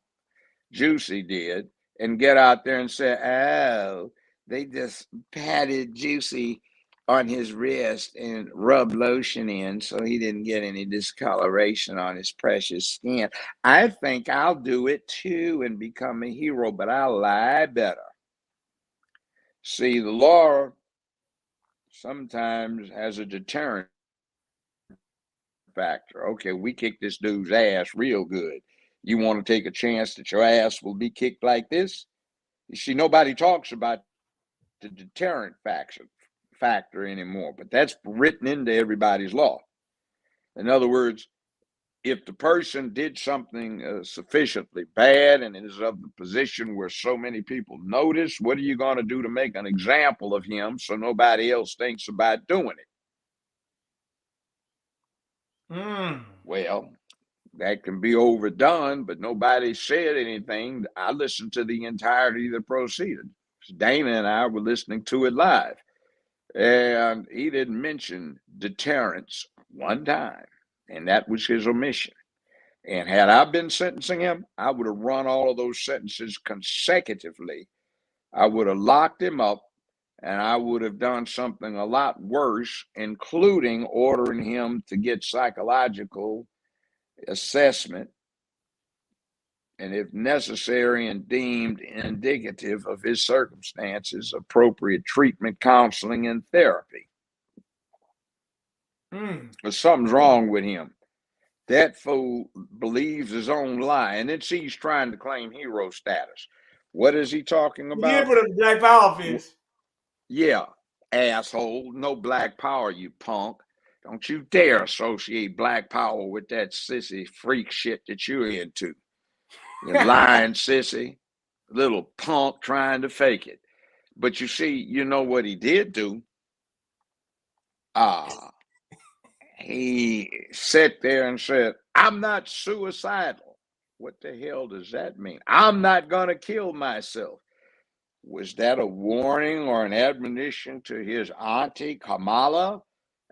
Juicy did and get out there and say, oh, they just patted Juicy on his wrist and rubbed lotion in so he didn't get any discoloration on his precious skin. I think I'll do it too and become a hero, but I'll lie better. See, the law sometimes has a deterrent factor. Okay, we kicked this dude's ass real good. You want to take a chance that your ass will be kicked like this? You see, nobody talks about the deterrent factor anymore, but that's written into everybody's law. In other words, if the person did something sufficiently bad and is of the position where so many people notice, what are you going to do to make an example of him so nobody else thinks about doing it? Well, that can be overdone, but nobody said anything. I listened to the entirety of the proceeding. Dana and I were listening to it live, and he didn't mention deterrence one time, and that was his omission. And had I been sentencing him, I would have run all of those sentences consecutively. I would have locked him up, and I would have done something a lot worse, including ordering him to get psychological assessment, and if necessary and deemed indicative of his circumstances, appropriate treatment, counseling, and therapy. But something's wrong with him. That fool believes his own lie, and then he's trying to claim hero status. What is he talking about? He did put up the Black Power fist. Yeah, asshole. No black power, you punk. Don't you dare associate black power with that sissy freak shit that you're into. You lying sissy, little punk trying to fake it. But you see, you know what he did do? He sat there and said, I'm not suicidal. What the hell does that mean? I'm not going to kill myself. Was that a warning or an admonition to his auntie Kamala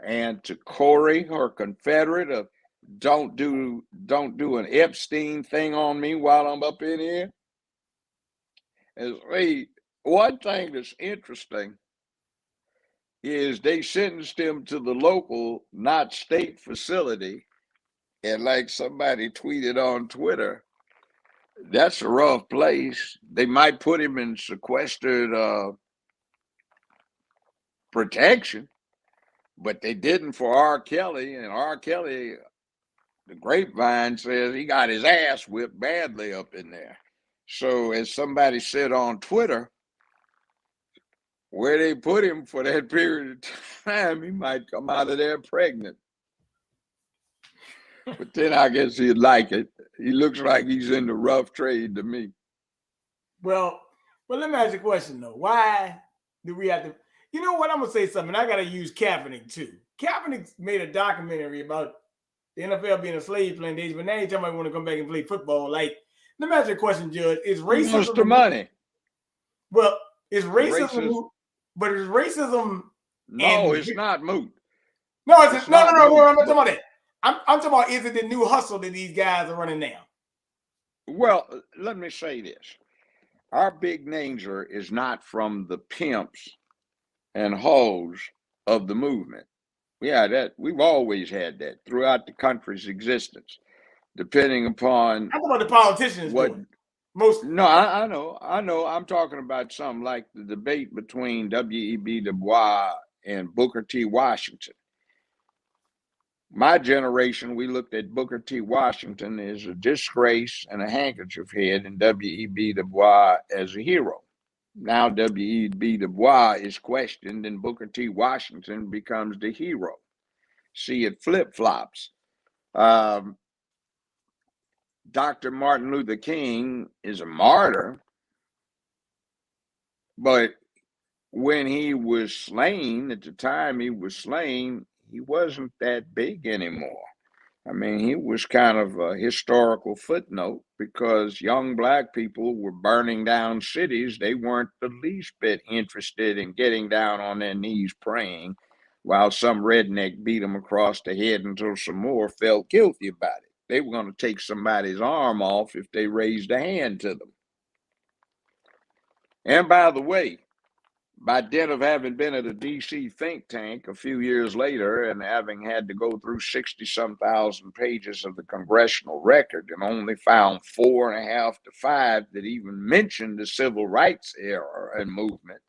and to Corey, her Confederate, of don't do an Epstein thing on me while I'm up in here? One thing that's interesting is they sentenced him to the local, not state facility. And like somebody tweeted on Twitter, that's a rough place. They might put him in sequestered protection, but they didn't for R. Kelly. And R. Kelly, the grapevine says he got his ass whipped badly up in there. So as somebody said on Twitter, where they put him for that period of time, he might come out of there pregnant. But then I guess he'd like it. He looks like he's in the rough trade to me. Well, let me ask you a question though. Why do we have to? You know what? I'm gonna say something. I gotta use Kaepernick too. Kaepernick made a documentary about the NFL being a slave plantation, but now you tell me I want to come back and play football. Like, let me ask you a question, Judge. Is Who wants racism the money? well, is Racist? racism but is racism No, and it's not moot. no, It's no, not no, moot. I'm not talking about that. I'm talking about is it the new hustle that these guys are running now? Well, let me say this. Our big danger is not from the pimps and hoes of the movement. Yeah, that we've always had that throughout the country's existence, depending upon I'm talking about the politicians what. doing most. No, I know. I'm talking about something like the debate between W.E.B. Du Bois and Booker T. Washington. My generation, we looked at Booker T. Washington as a disgrace and a handkerchief head, and W.E.B. Du Bois as a hero. Now W.E.B. Du Bois is questioned, and Booker T. Washington becomes the hero. See, it flip flops. Dr. Martin Luther King is a martyr, but when he was slain, at the time he was slain, he wasn't that big anymore. I mean, he was kind of a historical footnote because young black people were burning down cities. They weren't the least bit interested in getting down on their knees praying while some redneck beat them across the head until some more felt guilty about it. They were going to take somebody's arm off if they raised a hand to them. And by the way, by dint of having been at a DC think tank a few years later and having had to go through 60-some thousand pages of the congressional record and only found 4.5 to 5 that even mentioned the civil rights era and movement,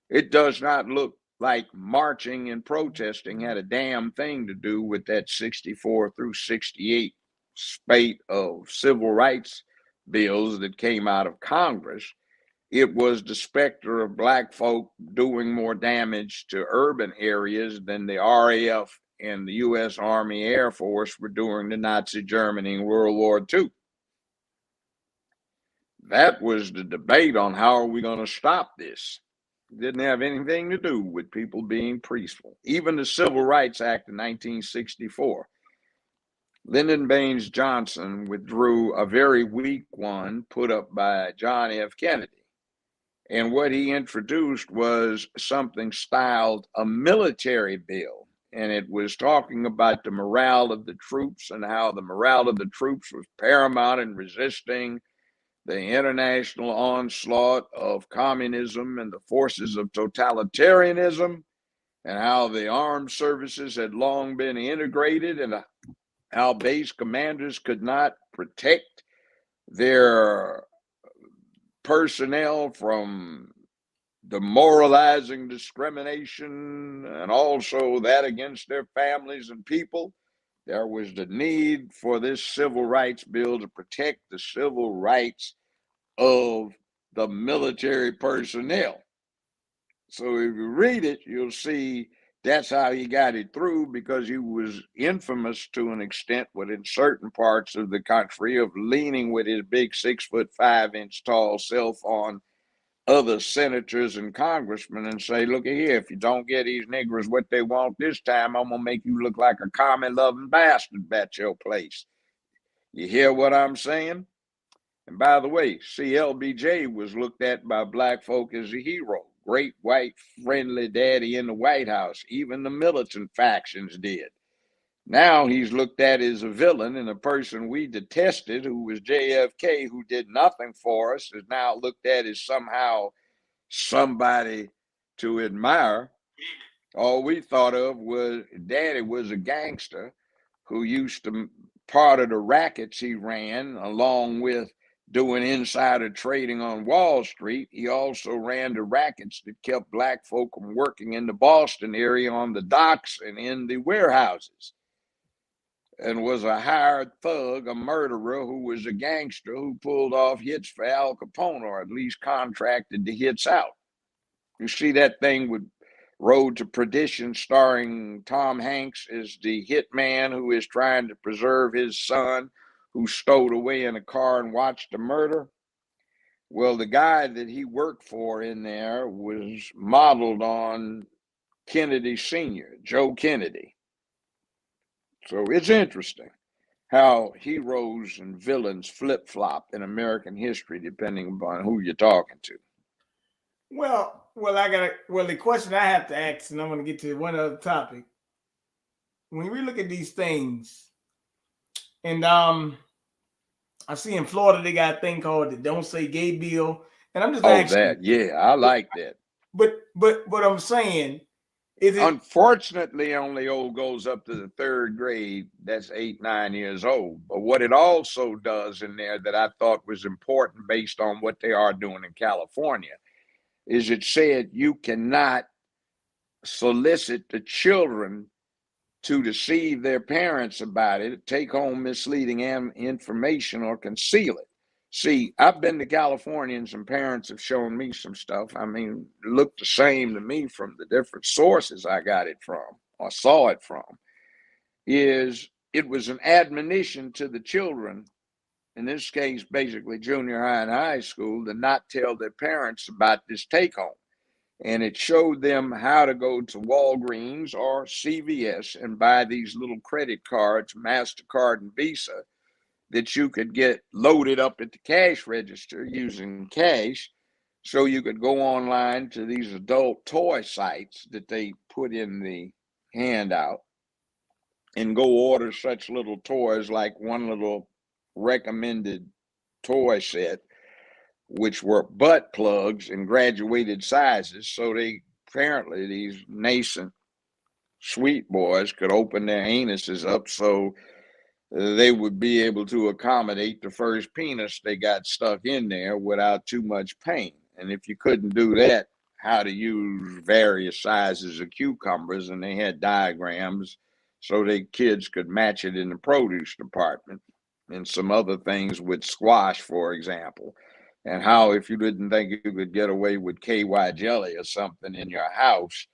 it does not look like marching and protesting had a damn thing to do with that 64 through 68 spate of civil rights bills that came out of Congress. It was the specter of black folk doing more damage to urban areas than the RAF and the U.S. Army Air Force were doing to Nazi Germany in World War II. That was the debate on how are we going to stop this. It didn't have anything to do with people being peaceful. Even the Civil Rights Act of 1964. Lyndon Baines Johnson withdrew a very weak one put up by John F. Kennedy. And what he introduced was something styled a military bill. And it was talking about the morale of the troops and how the morale of the troops was paramount in resisting the international onslaught of communism and the forces of totalitarianism, and how the armed services had long been integrated, and how base commanders could not protect their personnel from demoralizing discrimination and also that against their families and people. There was the need for this civil rights bill to protect the civil rights of the military personnel. So if you read it, you'll see that's how he got it through, because he was infamous to an extent within certain parts of the country of leaning with his big 6'5" tall self on other senators and congressmen and say, look here, if you don't get these niggers what they want this time, I'm going to make you look like a commie-loving bastard at your place. You hear what I'm saying? And by the way, CLBJ was looked at by black folk as a hero. Great white friendly daddy in the White House. Even the militant factions did. Now he's looked at as a villain, and a person we detested, who was JFK, who did nothing for us, is now looked at as somehow somebody to admire. All we thought of was Daddy was a gangster who used to part of the rackets he ran, along with doing insider trading on Wall Street. He also ran the rackets that kept black folk from working in the Boston area on the docks and in the warehouses, and was a hired thug, a murderer who was a gangster who pulled off hits for Al Capone, or at least contracted the hits out. You see that thing with Road to Perdition starring Tom Hanks as the hitman who is trying to preserve his son who stowed away in a car and watched the murder? Well, the guy that he worked for in there was modeled on Kennedy Sr., Joe Kennedy. So it's interesting how heroes and villains flip-flop in American history depending upon who you're talking to. Well, the question I have to ask, and I'm going to get to one other topic. When we look at these things, and I see in Florida they got a thing called the "Don't Say Gay" bill, and I'm just asking. Yeah, I like that. But what I'm saying is, unfortunately only goes up to the third grade. That's 8, 9 years old. But what it also does in there that I thought was important based on what they are doing in California is it said you cannot solicit the children to deceive their parents about it, take home misleading information, or conceal it. See, I've been to California and some parents have shown me some stuff. I mean, it looked the same to me from the different sources I got it from or saw it from. It was an admonition to the children, in this case, basically junior high and high school, to not tell their parents about this take home. And it showed them how to go to Walgreens or CVS and buy these little credit cards, MasterCard and Visa, that you could get loaded up at the cash register using cash. So you could go online to these adult toy sites that they put in the handout and go order such little toys, like one little recommended toy set, which were butt plugs in graduated sizes. So they apparently, these nascent sweet boys could open their anuses up so they would be able to accommodate the first penis they got stuck in there without too much pain. And if you couldn't do that, how to use various sizes of cucumbers, and they had diagrams so the kids could match it in the produce department, and some other things with squash, for example, and how if you didn't think you could get away with KY jelly or something in your house,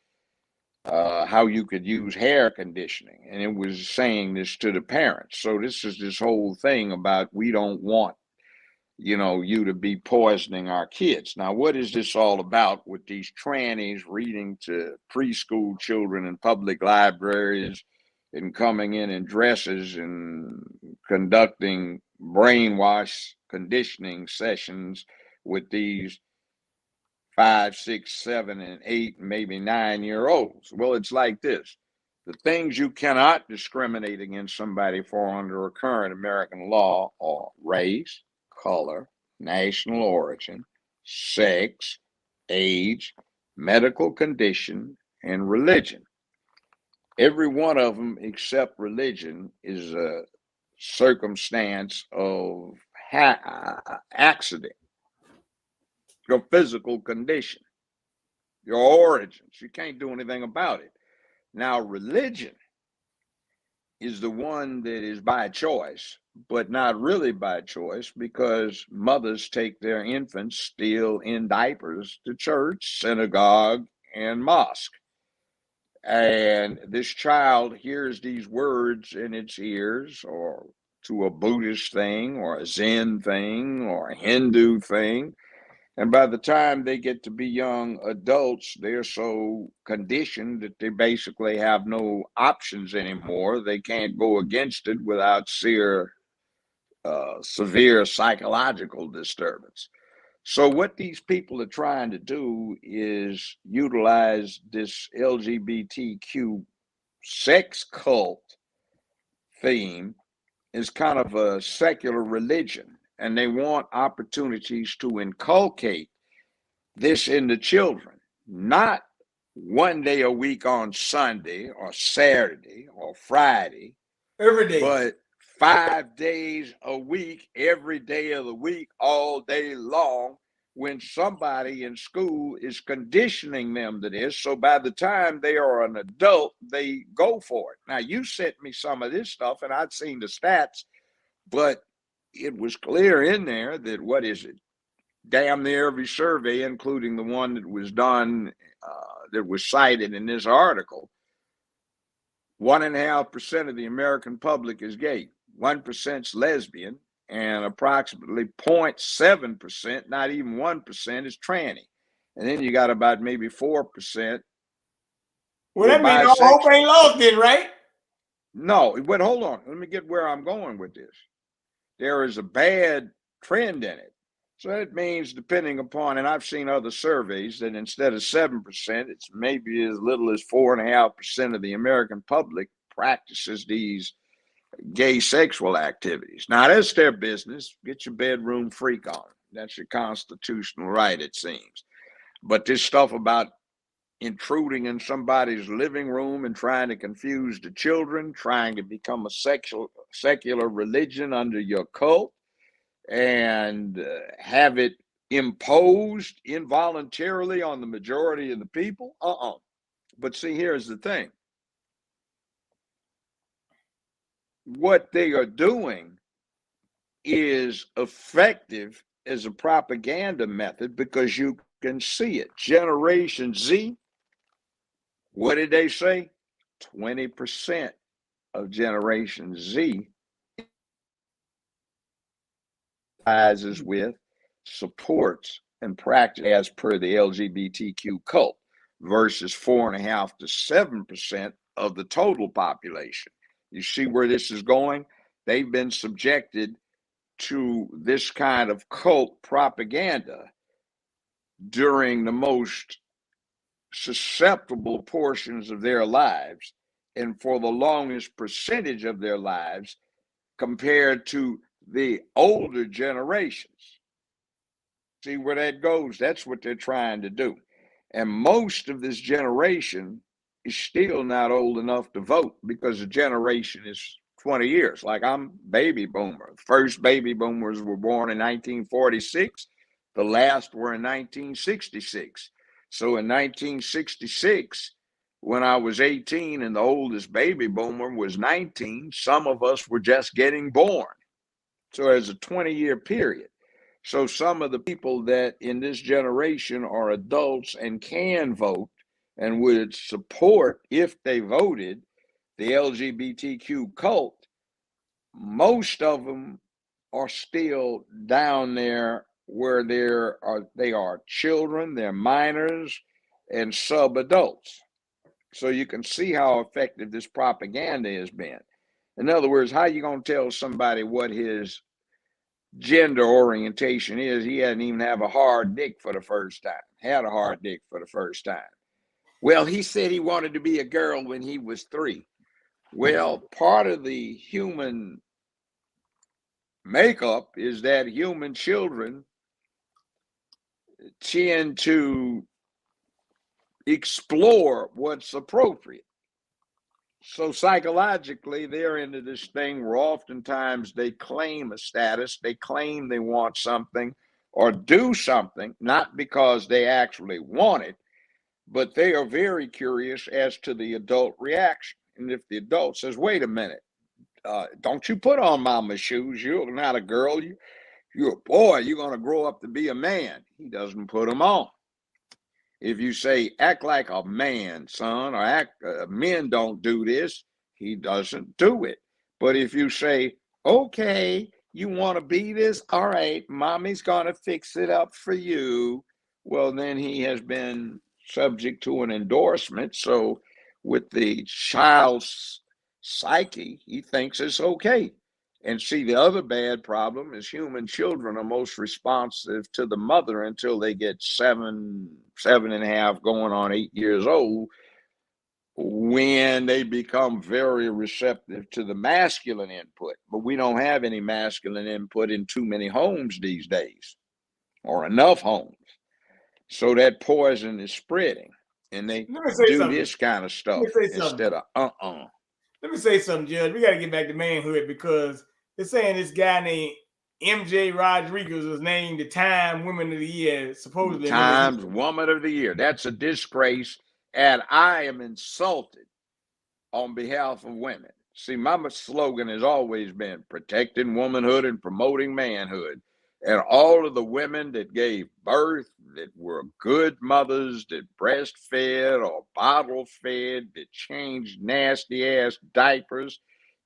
how you could use hair conditioning. And it was saying this to the parents. So this is this whole thing about we don't want, you to be poisoning our kids. Now, what is this all about with these trannies reading to preschool children in public libraries and coming in dresses and conducting brainwash conditioning sessions with these 5, 6, 7, and 8, maybe 9-year-olds? Well, it's like this. The things you cannot discriminate against somebody for under a current American law are race, color, national origin, sex, age, medical condition, and religion. Every one of them except religion is a circumstance of accident, your physical condition, your origins. You can't do anything about it. Now, religion is the one that is by choice, but not really by choice, because mothers take their infants still in diapers to church, synagogue, and mosque. And this child hears these words in its ears, or to a Buddhist thing, or a Zen thing, or a Hindu thing. And by the time they get to be young adults, they're so conditioned that they basically have no options anymore. They can't go against it without severe psychological disturbance. So what these people are trying to do is utilize this LGBTQ sex cult theme as kind of a secular religion, and they want opportunities to inculcate this in the children, not one day a week on Sunday or Saturday or Friday, every day, but 5 days a week, every day of the week, all day long, when somebody in school is conditioning them to this. So by the time they are an adult, they go for it. Now, you sent me some of this stuff, and I'd seen the stats, but it was clear in there that, what is it? Damn near every survey, including the one that was done, that was cited in this article, 1.5% of the American public is gay, 1% is lesbian, and approximately 0.7%, not even 1%, is tranny. And then you got about maybe 4%. Well, that means all hope ain't lost then, right? No, but hold on. Let me get where I'm going with this. There is a bad trend in it. So that means, depending upon, and I've seen other surveys, that instead of 7%, it's maybe as little as 4.5% of the American public practices these gay sexual activities. Now, that's their business. Get your bedroom freak on. That's your constitutional right, it seems. But this stuff about intruding in somebody's living room and trying to confuse the children, trying to become a secular religion under your cult, and have it imposed involuntarily on the majority of the people. But see, here's the thing. What they are doing is effective as a propaganda method because you can see it. Generation Z, what did they say? 20% of Generation Z sympathizes with, supports, and practices as per the LGBTQ cult versus 4.5 to 7% of the total population. You see where this is going? They've been subjected to this kind of cult propaganda during the most susceptible portions of their lives and for the longest percentage of their lives compared to the older generations. See where that goes? That's what they're trying to do. And most of this generation is still not old enough to vote because the generation is 20 years. Like, I'm baby boomer. First baby boomers were born in 1946. The last were in 1966. So in 1966, when I was 18 and the oldest baby boomer was 19, some of us were just getting born. So there's a 20-year period. So some of the people that in this generation are adults and can vote and would support, if they voted, the LGBTQ cult, most of them are still down there where they are children, they're minors, and sub-adults. So you can see how effective this propaganda has been. In other words, how are you going to tell somebody what his gender orientation is? He hadn't even have a hard dick for the first time. Had a hard dick for the first time. Well, he said he wanted to be a girl when he was 3. Well, part of the human makeup is that human children tend to explore what's appropriate. So psychologically, they're into this thing where oftentimes they claim a status, they claim they want something or do something, not because they actually want it, but they are very curious as to the adult reaction. And if the adult says, wait a minute, don't you put on mama's shoes, you're not a girl, you're a boy, you're going to grow up to be a man. He doesn't put them on. If you say, act like a man, son, or men don't do this, he doesn't do it. But if you say, okay, you want to be this? All right, mommy's going to fix it up for you. Well, then he has been subject to an endorsement. So with the child's psyche, he thinks it's okay. And see, the other bad problem is human children are most responsive to the mother until they get 7.5, going on 8 years old, when they become very receptive to the masculine input. But we don't have any masculine input in too many homes these days, or enough homes. So that poison is spreading, and they do this kind of stuff instead of Let me say something, Judge. We got to get back to manhood because they're saying this guy named MJ Rodriguez was named the Time Woman of the Year, supposedly. Times Woman of the Year. That's a disgrace, and I am insulted on behalf of women. See, my slogan has always been protecting womanhood and promoting manhood. And all of the women that gave birth, that were good mothers, that breastfed or bottle fed, that changed nasty ass diapers,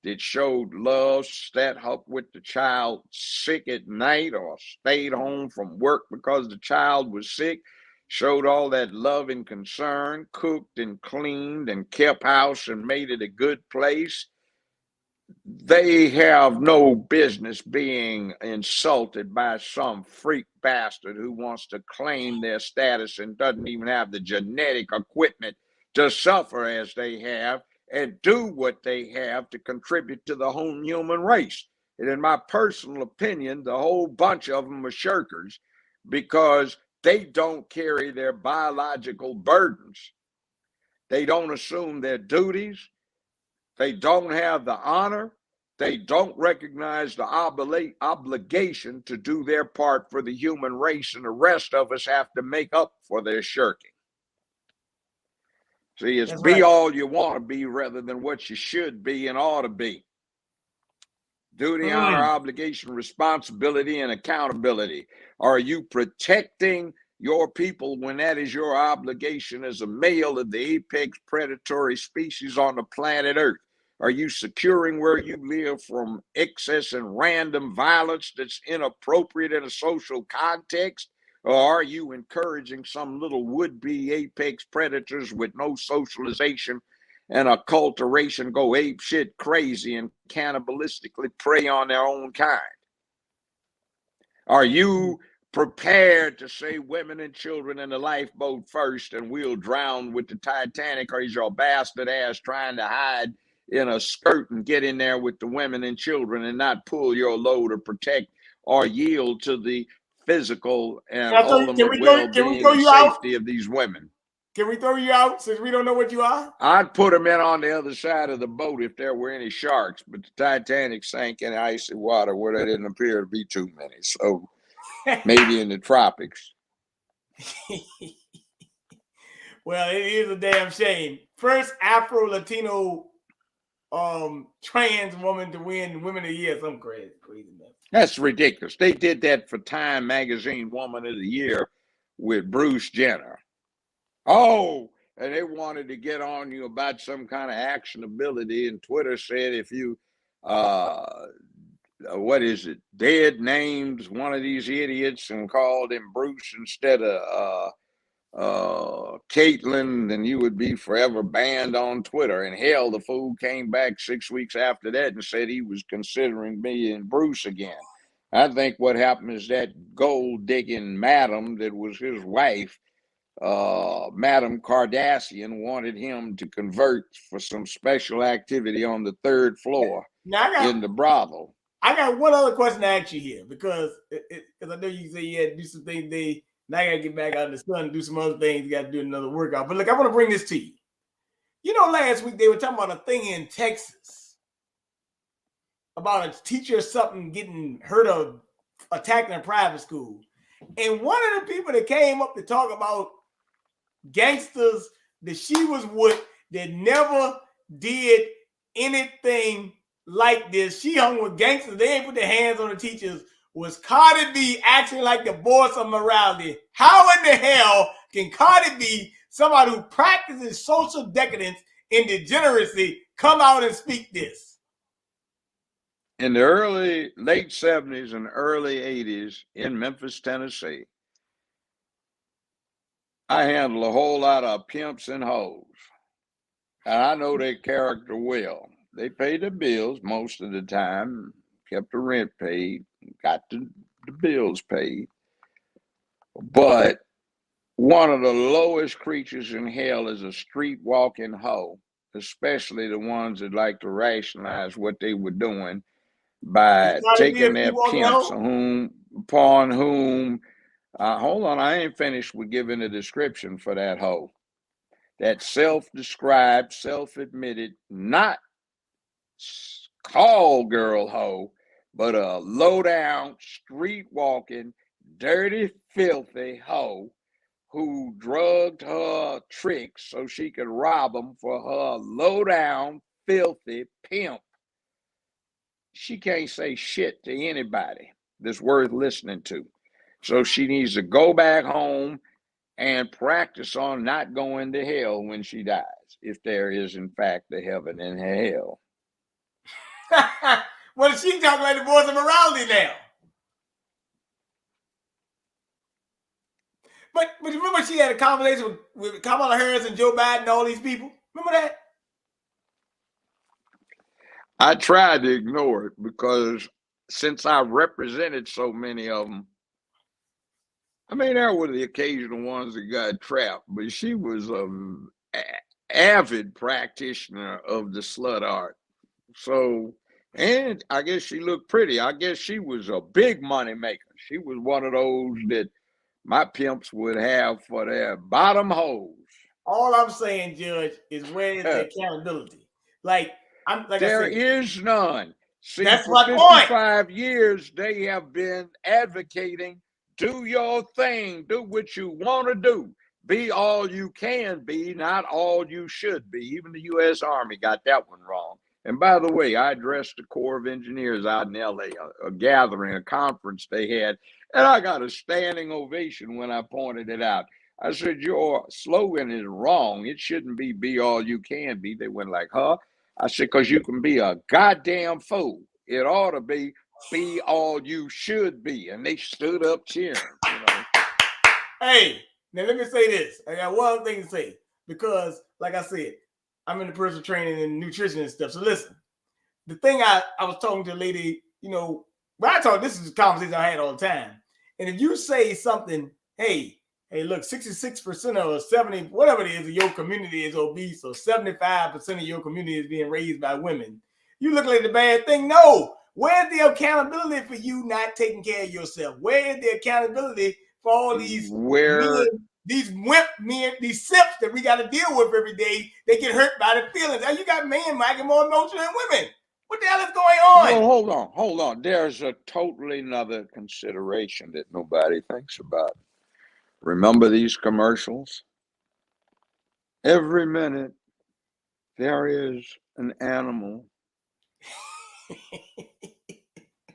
that showed love, sat up with the child sick at night or stayed home from work because the child was sick, showed all that love and concern, cooked and cleaned and kept house and made it a good place, they have no business being insulted by some freak bastard who wants to claim their status and doesn't even have the genetic equipment to suffer as they have and do what they have to contribute to the whole human race. And in my personal opinion, the whole bunch of them are shirkers because they don't carry their biological burdens. They don't assume their duties. They don't have the honor. They don't recognize the obligation to do their part for the human race, and the rest of us have to make up for their shirking. See, it's be all you want to be rather than what you should be and ought to be. Duty, honor, obligation, responsibility, and accountability. Are you protecting your people when that is your obligation as a male of the apex predatory species on the planet Earth? Are you securing where you live from excess and random violence that's inappropriate in a social context? Or are you encouraging some little would-be apex predators with no socialization and acculturation go ape shit crazy and cannibalistically prey on their own kind? Are you prepared to say women and children in the lifeboat first and we'll drown with the Titanic, or is your bastard ass trying to hide in a skirt and get in there with the women and children and not pull your load or protect or yield to the physical and ultimate well-being and safety of these women? Can we throw you out since we don't know what you are? I'd put them in on the other side of the boat if there were any sharks, but the Titanic sank in icy water where there didn't appear to be too many. So maybe in the tropics. Well, it is a damn shame. First Afro-Latino trans woman to win Women of the Year. Some crazy man. That's ridiculous. They did that for Time Magazine Woman of the Year with Bruce Jenner. Oh, and they wanted to get on you about some kind of actionability, and Twitter said if you what is it, dead names one of these idiots and called him Bruce instead of Caitlyn, then you would be forever banned on Twitter. And hell, the fool came back 6 weeks after that and said he was considering being Bruce again. I think what happened is that gold digging madam that was his wife, Madam Kardashian, wanted him to convert for some special activity on the third floor in the brothel. I got one other question to ask you here, because I know you say you had to do some things. Now I got to get back out in the sun and do some other things. You got to do another workout. But look, I want to bring this to you. You know, last week they were talking about a thing in Texas about a teacher or something getting hurt or attacked in a private school. And one of the people that came up to talk about gangsters that she was with that never did anything like this, she hung with gangsters, they ain't put their hands on the teachers, was Cardi B acting like the boss of morality. How in the hell can Cardi B, somebody who practices social decadence and degeneracy, come out and speak this? In the late 70s and early 80s in Memphis, Tennessee, I handled a whole lot of pimps and hoes. And I know their character well. They paid their bills most of the time, kept the rent paid, got the bills paid. But one of the lowest creatures in hell is a street walking hoe, especially the ones that like to rationalize what they were doing by taking their pimps upon whom, hold on, I ain't finished with giving a description for that hoe. That self-described, self-admitted, not call girl hoe, but a low-down, street-walking, dirty, filthy hoe who drugged her tricks so she could rob them for her low-down, filthy pimp. She can't say shit to anybody that's worth listening to. So she needs to go back home and practice on not going to hell when she dies, if there is in fact a heaven and hell. Well, she talking like the voice of morality now. But remember she had a conversation with Kamala Harris and Joe Biden and all these people? Remember that? I tried to ignore it because since I represented so many of them, I mean, there were the occasional ones that got trapped, but she was an avid practitioner of the slut art. So, and I guess she looked pretty. I guess she was a big money maker. She was one of those that my pimps would have for their bottom hoes. All I'm saying, Judge, is where is the accountability? Like I There said, is none. See, that's for my point. 55 years, they have been advocating do your thing, do what you want to do, be all you can be, not all you should be. Even the U.S. Army got that one wrong. And by the way, I addressed the Corps of Engineers out in LA, a gathering, a conference they had, and I got a standing ovation when I pointed it out. I said, your slogan is wrong. It shouldn't be all you can be. They went like, huh? I said, because you can be a goddamn fool. It ought to be all you should be. And they stood up cheering, you know. Hey, now let me say this. I got one thing to say. Because, like I said, I'm in the personal training and nutrition and stuff. So listen, the thing I was talking to a lady, you know, when I talk, this is a conversation I had all the time. And if you say something, hey, look, 66% or 70, whatever it is, of your community is obese, or 75% of your community is being raised by women. You look like the bad thing. No. Where's the accountability for you not taking care of yourself? Where is the accountability for all these men, these wimp men, these simps that we got to deal with every day? They get hurt by the feelings. Now you got men making more emotional than women. What the hell is going on? Well, hold on. There's a totally another consideration that nobody thinks about. Remember these commercials? Every minute there is an animal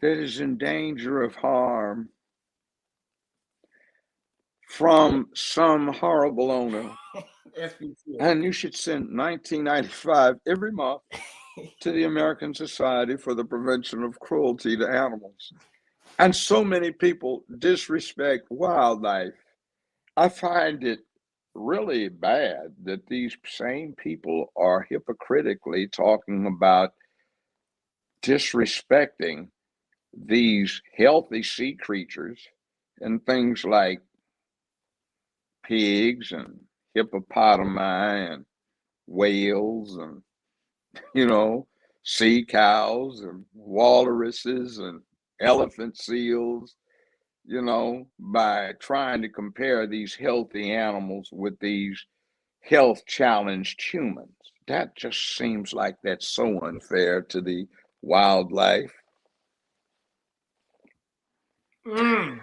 that is in danger of harm from some horrible owner. And you should send $19.95 every month to the American Society for the Prevention of Cruelty to Animals. And so many people disrespect wildlife. I find it really bad that these same people are hypocritically talking about disrespecting these healthy sea creatures and things like pigs and hippopotami and whales and, you know, sea cows and walruses and elephant seals, you know, by trying to compare these healthy animals with these health challenged humans. That just seems like that's so unfair to the wildlife. Well,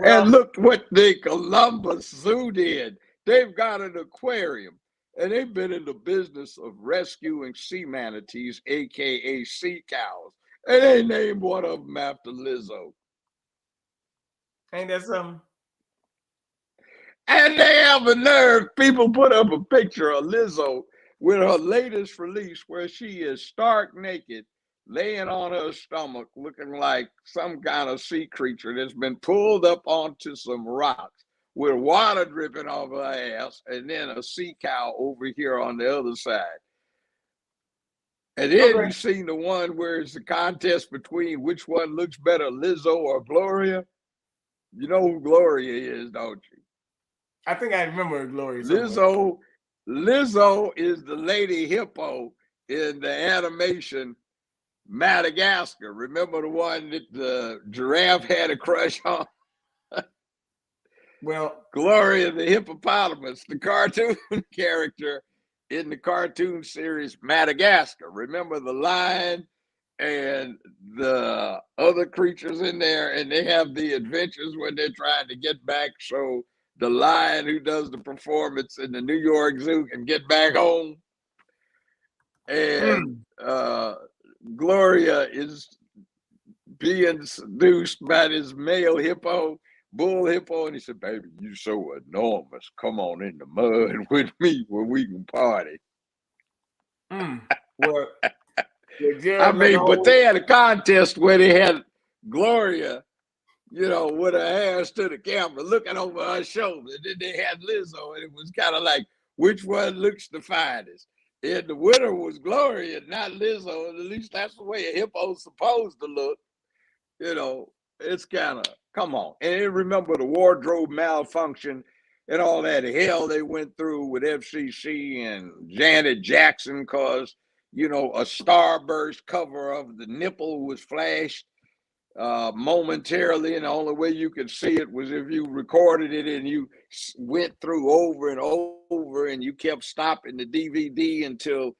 and look what the Columbus Zoo did. They've got an aquarium, and they've been in the business of rescuing sea manatees, aka sea cows, and they named one of them after Lizzo. Ain't that something? And they have a nerve. People put up a picture of Lizzo with her latest release where she is stark naked, laying on her stomach, looking like some kind of sea creature that's been pulled up onto some rocks with water dripping off her ass, and then a sea cow over here on the other side. And then you seen the one where it's a contest between which one looks better, Lizzo or Gloria. You know who Gloria is, don't you? I think I remember Gloria. Lizzo is the lady hippo in the animation Madagascar. Remember the one that the giraffe had a crush on? Well, Gloria the hippopotamus, the cartoon character in the cartoon series Madagascar. Remember the lion and the other creatures in there, and they have the adventures when they're trying to get back so the lion who does the performance in the New York Zoo can get back home. And Gloria is being seduced by this male hippo, bull hippo, and he said, "Baby, you so enormous. Come on in the mud with me where we can party." Well, I Jared, like mean, but always, they had a contest where they had Gloria, with her hands to the camera, looking over her shoulder. And then they had Lizzo, and it was kind of like, which one looks the finest? And the winner was Gloria, not Lizzo. And at least that's the way a hippo's supposed to look. It's kind of, come on. And then remember the wardrobe malfunction and all that hell they went through with FCC and Janet Jackson because, a starburst cover of the nipple was flashed momentarily, and the only way you could see it was if you recorded it and you went through over and over and you kept stopping the DVD until,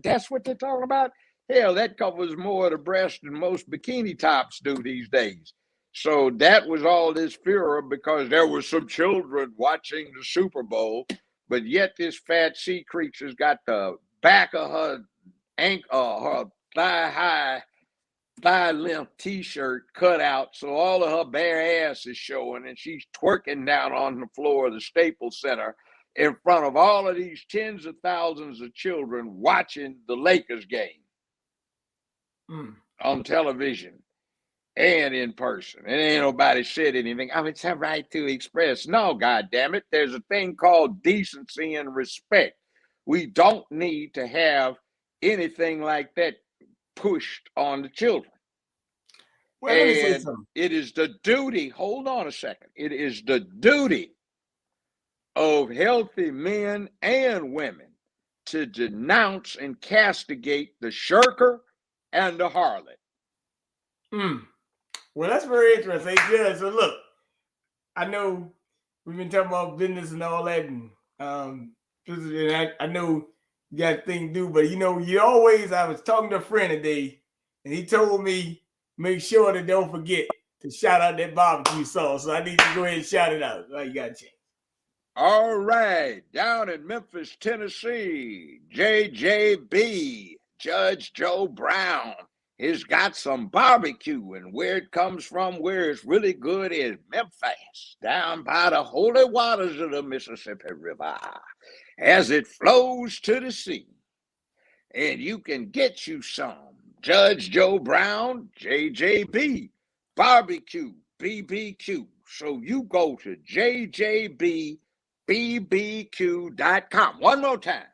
that's what they're talking about. Hell, that covers more of the breast than most bikini tops do these days. So that was all this furor because there were some children watching the Super Bowl, but yet this fat sea creature's got the back of her her thigh length t-shirt cut out, so all of her bare ass is showing, and she's twerking down on the floor of the Staples Center in front of all of these tens of thousands of children watching the Lakers game on television and in person. And ain't nobody said anything. I mean, it's a right to express. No, God damn it. There's a thing called decency and respect. We don't need to have anything like that pushed on the children. well, let me say something. It is the duty, hold on a second. It is the duty of healthy men and women to denounce and castigate the shirker and the harlot. Well, that's very interesting. Yeah, so look, I know we've been talking about business and all that, and I know you got things to do, but I was talking to a friend today, and he told me make sure that don't forget to shout out that barbecue sauce. So I need to go ahead and shout it out. You got a chance. All right, down in Memphis, Tennessee, JJB, Judge Joe Brown, has got some barbecue, and where it comes from, where it's really good, is Memphis, down by the holy waters of the Mississippi River, as it flows to the sea. And you can get you some Judge Joe Brown, JJB, barbecue, BBQ. So you go to JJBBBQ.com. One more time,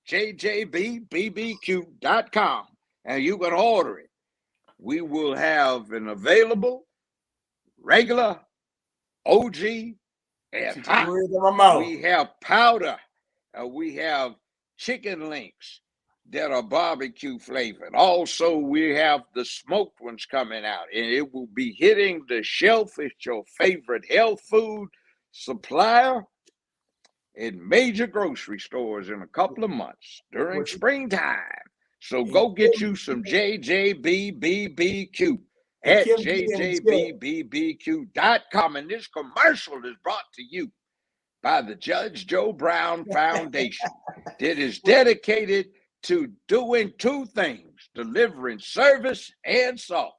JJBBBQ.com, and you can order it. We will have an available, regular, OG, and hot. We have powder. We have chicken links that are barbecue flavored. Also, we have the smoked ones coming out, and it will be hitting the shelf at your favorite health food supplier in major grocery stores in a couple of months during springtime. So go get you some JJBBBQ at JJBBBQ.com. And this commercial is brought to you by the Judge Joe Brown Foundation that is dedicated to doing two things: delivering service and sauce.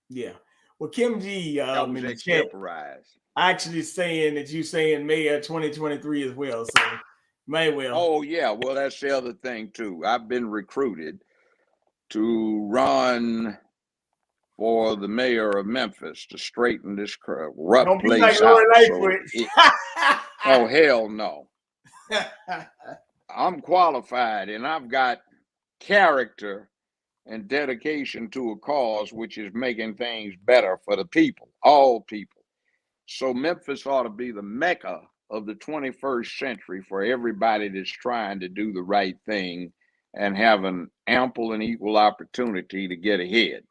Yeah. Well, Kim G, that was extemporized. Actually saying that you saying May of 2023 as well. So may well. Oh, yeah. Well, that's the other thing, too. I've been recruited to run for the mayor of Memphis to straighten this corrupt place out. Oh, hell no. I'm qualified, and I've got character and dedication to a cause which is making things better for the people, all people. So Memphis ought to be the mecca of the 21st century for everybody that's trying to do the right thing and have an ample and equal opportunity to get ahead.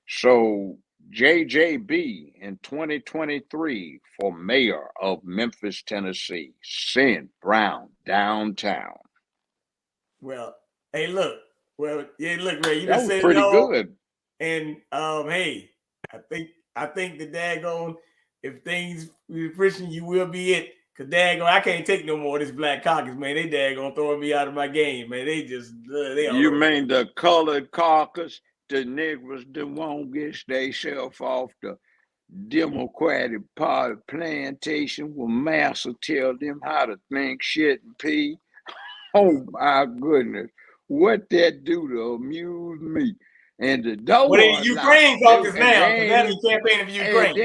So JJB in 2023 for mayor of Memphis, Tennessee. Send Brown downtown. Well, hey, look. Well, yeah, look, Ray, you that just was said pretty good. And hey, I think the daggone, if things refreshing, you will be it. Cause daggone, I can't take no more of this black caucus, man. They daggone throwing me out of my game, man. They just you mean the colored caucus? The niggers that won't get themselves off the Democratic Party plantation will Massa tell them how to think, shit, and pee. Oh my goodness. what that do to amuse me. And the door Well, was in locked. Ukraine caucus And now, because that is campaigning for Ukraine.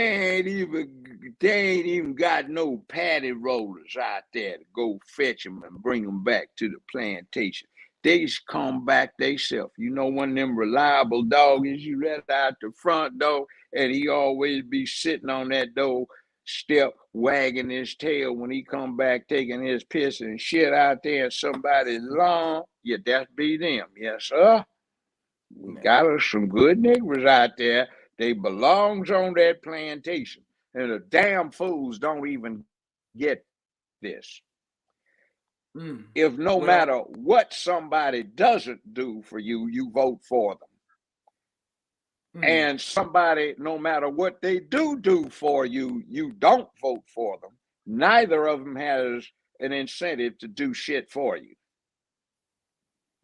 they ain't even got no paddy rollers out there to go fetch them and bring them back to the plantation. They just come back theyself. You know, one of them reliable dogs you let out the front door, and he always be sitting on that door step wagging his tail when he come back taking his piss and shit out there in somebody's lawn. Yeah, that be them. Yes, sir. We got us some good niggers out there. They belongs on that plantation. And the damn fools don't even get this. If no matter what somebody doesn't do for you, you vote for them. And somebody, no matter what they do for you, you don't vote for them. Neither of them has an incentive to do shit for you.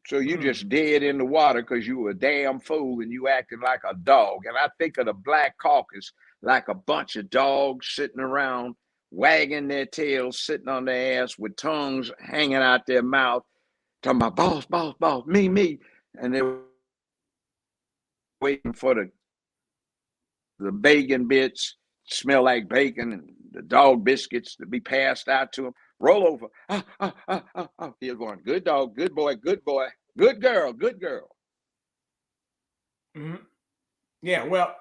So you just dead in the water because you were a damn fool and you acting like a dog. And I think of the Black Caucus like a bunch of dogs sitting around, wagging their tails, sitting on their ass with tongues hanging out their mouth, talking about boss, boss, boss, me. And they're waiting for the bacon bits, smell like bacon, and the dog biscuits to be passed out to them. Roll over. He's going, good dog, good boy, good boy, good girl, good girl. Yeah, well,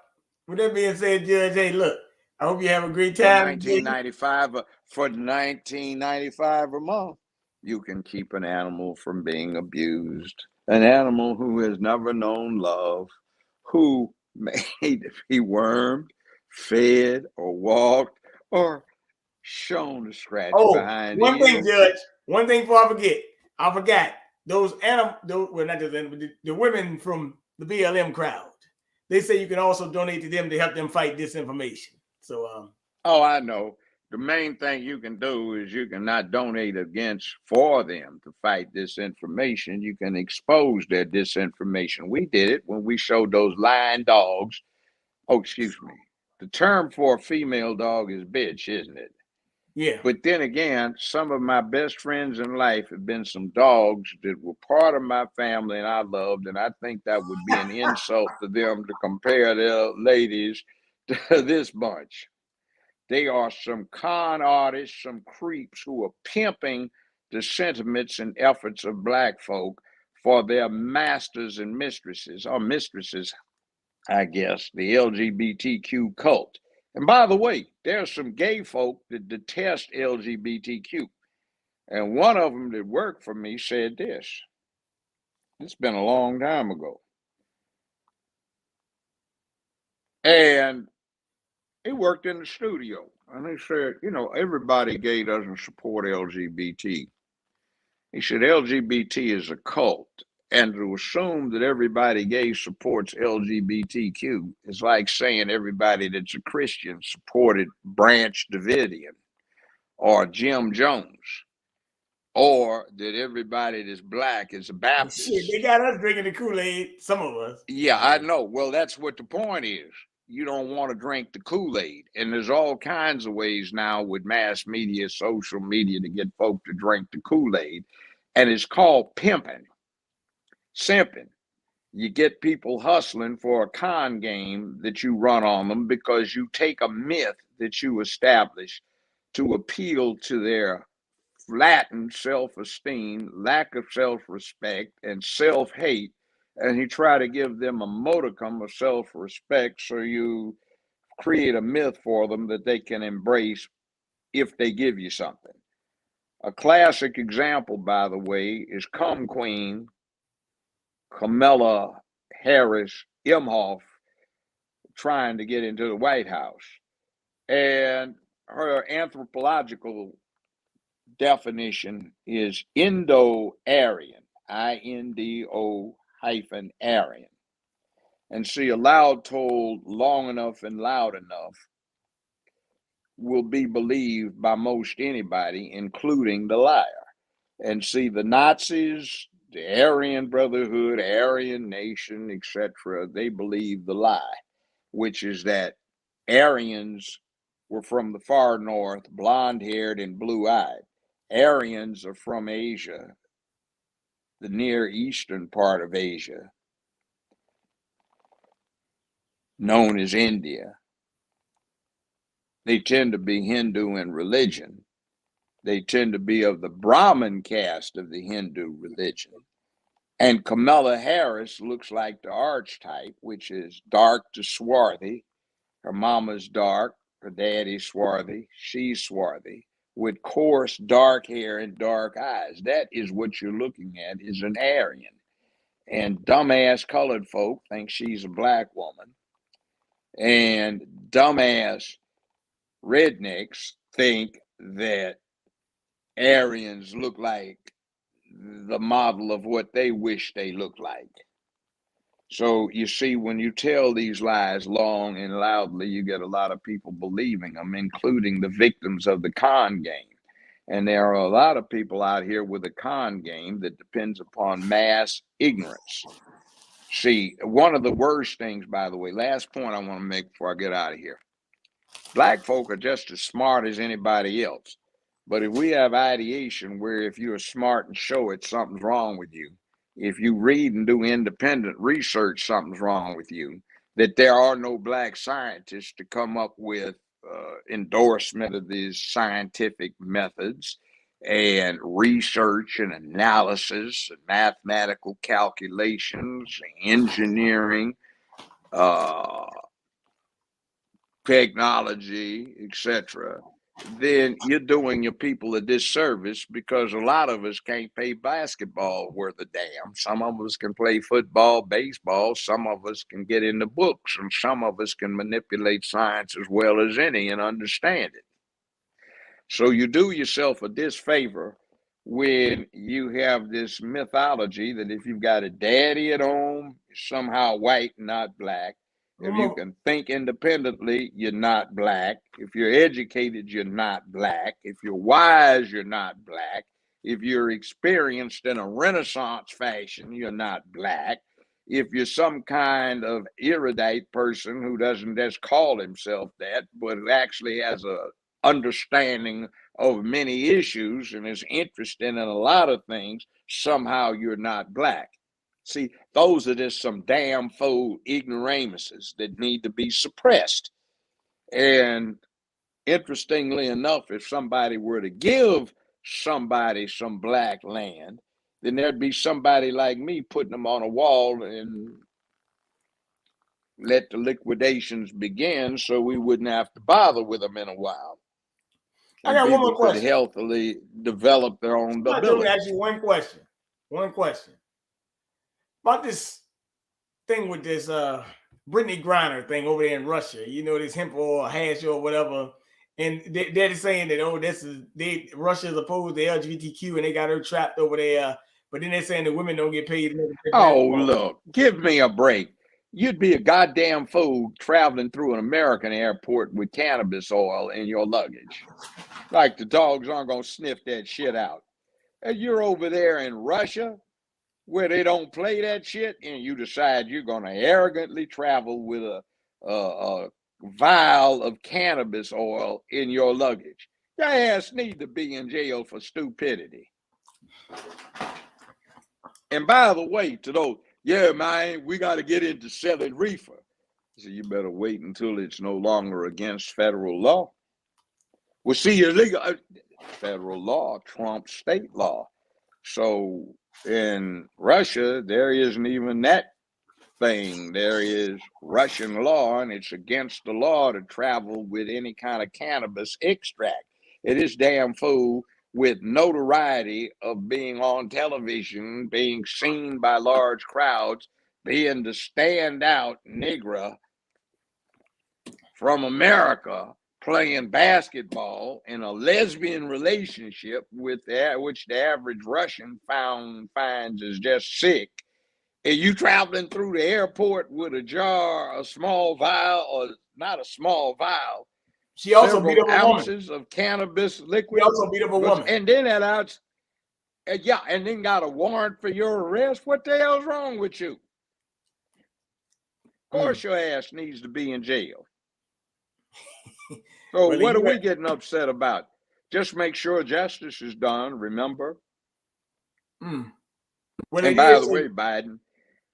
with that being said, Judge, hey, look, I hope you have a great For time. $19.95 a month, you can keep an animal from being abused. An animal who has never known love, who may be wormed, fed, or walked, or shown to scratch behind one the thing, ears. Judge. One thing before I forget. I forgot those animal. Well, not just the women from the BLM crowd. They say you can also donate to them to help them fight disinformation. So, oh, I know. The main thing you can do is you can not donate for them to fight disinformation. You can expose their disinformation. We did it when we showed those lying dogs. Oh, excuse me. The term for a female dog is bitch, isn't it? Yeah. But then again, some of my best friends in life have been some dogs that were part of my family and I loved, and I think that would be an insult to them to compare their ladies to this bunch. They are some con artists, some creeps who are pimping the sentiments and efforts of Black folk for their masters and mistresses, or mistresses, I guess, the LGBTQ cult. And by the way, there's some gay folk that detest LGBTQ. And one of them that worked for me said this. It's been a long time ago. And he worked in the studio. And he said, you know, everybody gay doesn't support LGBT. He said, LGBT is a cult. And to assume that everybody gay supports LGBTQ is like saying everybody that's a Christian supported Branch Davidian or Jim Jones, or that everybody that's Black is a Baptist. Shit, they got us drinking the Kool-Aid, some of us. Yeah, I know. Well, that's what the point is. You don't want to drink the Kool-Aid. And there's all kinds of ways now with mass media, social media to get folk to drink the Kool-Aid. And it's called pimping, simping. You get people hustling for a con game that you run on them because you take a myth that you establish to appeal to their flattened self-esteem, lack of self-respect, and self-hate, and you try to give them a modicum of self-respect so you create a myth for them that they can embrace if they give you something. A classic example, by the way, is Cum Queen Kamala Harris Imhoff trying to get into the White House. And her anthropological definition is Indo-Aryan, I-N-D-O hyphen Aryan. And see, a loud told long enough and loud enough will be believed by most anybody, including the liar. And see, the Nazis, the Aryan Brotherhood, Aryan Nation, etc., they believe the lie, which is that Aryans were from the far north, blonde haired and blue eyed. Aryans are from Asia. the Near Eastern part of Asia, known as India. They tend to be Hindu in religion. They tend to be of the Brahmin caste of the Hindu religion. And Kamala Harris looks like the archetype, which is dark to swarthy. Her mama's dark, her daddy's swarthy, she's swarthy, with coarse dark hair and dark eyes. That is what you're looking at, is an Aryan. And dumbass colored folk think she's a black woman. And dumbass rednecks think that Aryans look like the model of what they wish they looked like. So you see, when you tell these lies long and loudly, you get a lot of people believing them, including the victims of the con game. And there are a lot of people out here with a con game that depends upon mass ignorance. See, one of the worst things, by the way, last point I want to make before I get out of here. Black folk are just as smart as anybody else. But if we have ideation where if you're smart and show it, something's wrong with you. If you read and do independent research, something's wrong with you. That there are no black scientists to come up with endorsement of these scientific methods and research and analysis and mathematical calculations, engineering, technology, etc., then you're doing your people a disservice, because a lot of us can't play basketball worth a damn. Some of us can play football, baseball. Some of us can get into books, and some of us can manipulate science as well as any and understand it. So you do yourself a disfavor when you have this mythology that if you've got a daddy at home, you're somehow white, not black. If you can think independently, you're not black. If you're educated, you're not black. If you're wise, you're not black. If you're experienced in a Renaissance fashion, you're not black. If you're some kind of erudite person who doesn't just call himself that, but who actually has a understanding of many issues and is interested in a lot of things, somehow you're not black. See, those are just some damn fool ignoramuses that need to be suppressed. And interestingly enough, if somebody were to give somebody some black land, then there'd be somebody like me putting them on a wall and let the liquidations begin so we wouldn't have to bother with them in a while. I got one more question. Could healthily develop their own ability. I'm going to ask you one question. One question. About this thing with this Brittany Griner thing over there in Russia, you know, this hemp oil, hash or whatever, and they're saying that Russia is opposed to LGBTQ and they got her trapped over there, but then they're saying that women don't get paid. Oh, look, give me a break. You'd be a goddamn fool traveling through an American airport with cannabis oil in your luggage. Like the dogs aren't going to sniff that shit out. And you're over there in Russia where they don't play that shit, and you decide you're going to arrogantly travel with a vial of cannabis oil in your luggage. Your ass need to be in jail for stupidity. And by the way, to those, yeah, man, we got to get into selling reefer. So you better wait until it's no longer against federal law. Well, see, illegal federal law trumps state law. So in Russia, there isn't even that thing. There is Russian law, and it's against the law to travel with any kind of cannabis extract. It is damn fool with notoriety of being on television, being seen by large crowds, being the standout Negra from America, playing basketball in a lesbian relationship with which the average Russian finds is just sick. And you traveling through the airport with a small vial, or not a small vial. She also beat up a ounces woman of cannabis liquid. She also beat up a woman. And then and then got a warrant for your arrest. What the hell's wrong with you? Of course your ass needs to be in jail. So what are we getting upset about? Just make sure justice is done, remember? Well, And it by is. the way, Biden,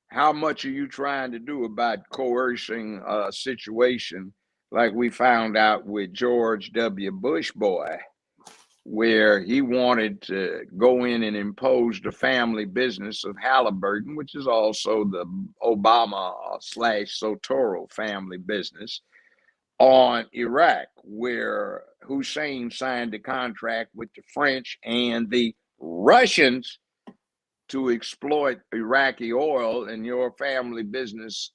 how much are you trying to do about coercing a situation like we found out with George W. Bush boy, where he wanted to go in and impose the family business of Halliburton, which is also the Obama / Sotoro family business, on Iraq, where Hussein signed a contract with the French and the Russians to exploit Iraqi oil, and your family business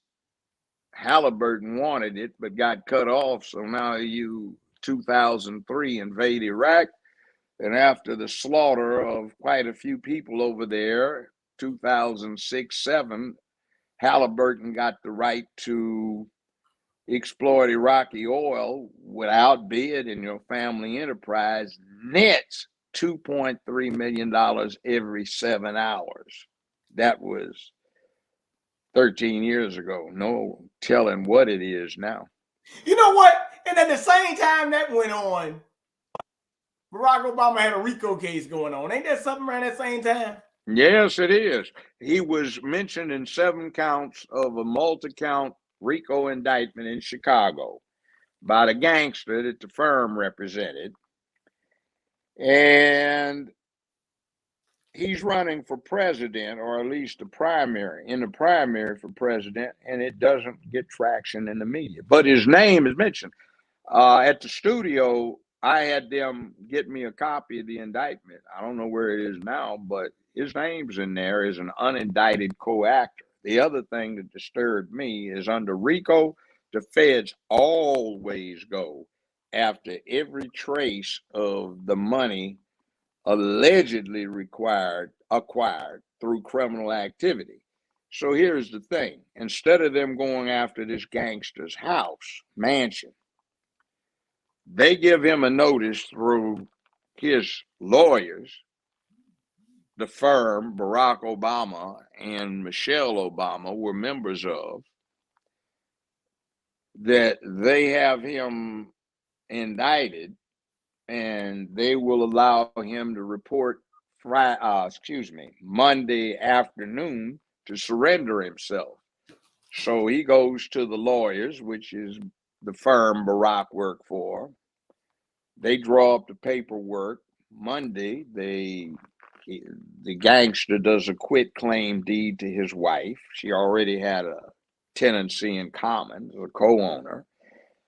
Halliburton wanted it but got cut off. So now you 2003 invade Iraq, and after the slaughter of quite a few people over there, 2006-7, Halliburton got the right to exploit Iraqi oil without bid, and your family enterprise nets $2.3 million every 7 hours. That was 13 years ago. No telling what it is now. You know what? And at the same time that went on, Barack Obama had a RICO case going on. Ain't that something around that same time? Yes, it is. He was mentioned in 7 counts of a multi-count RICO indictment in Chicago by the gangster that the firm represented. And he's running for president, or at least in the primary for president, and it doesn't get traction in the media. But his name is mentioned. At the studio, I had them get me a copy of the indictment. I don't know where it is now, but his name's in there as an unindicted co-actor. The other thing that disturbed me is under RICO, the feds always go after every trace of the money allegedly acquired through criminal activity. So here's the thing. Instead of them going after this gangster's house, mansion, they give him a notice through his lawyers, the firm Barack Obama and Michelle Obama were members of, that they have him indicted, and they will allow him to report Monday afternoon to surrender himself. So he goes to the lawyers, which is the firm Barack worked for. They draw up the paperwork. Monday, the gangster does a quit claim deed to his wife. She already had a tenancy in common, a co-owner.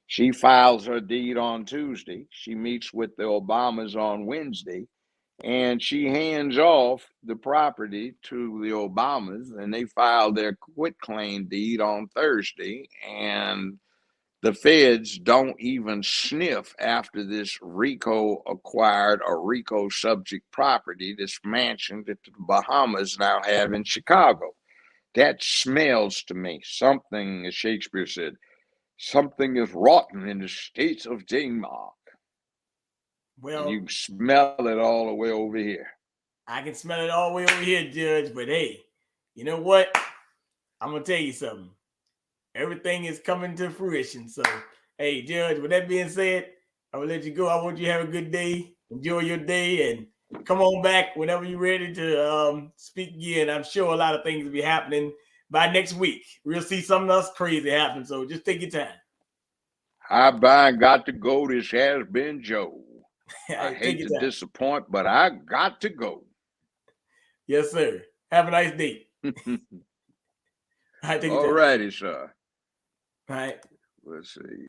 She files her deed on Tuesday. She meets with the Obamas on Wednesday, and she hands off the property to the Obamas, and they file their quitclaim deed on Thursday. And the feds don't even sniff after this RICO acquired or RICO subject property, this mansion that the Bahamas now have in Chicago. That smells to me something, as Shakespeare said, something is rotten in the states of Denmark. Well, and you can smell it all the way over here. I can smell it all the way over here, Judge. But hey, you know what? I'm gonna tell you something. Everything is coming to fruition. So, hey, Judge, with that being said, I will let you go. I want you to have a good day. Enjoy your day, and come on back whenever you're ready to speak again. I'm sure a lot of things will be happening by next week. We'll see something else crazy happen. So just take your time. I got to go. This has been Joe. I Hey, hate to disappoint, but I got to go. Yes, sir. Have a nice day. All righty, sir. All right. Let's see.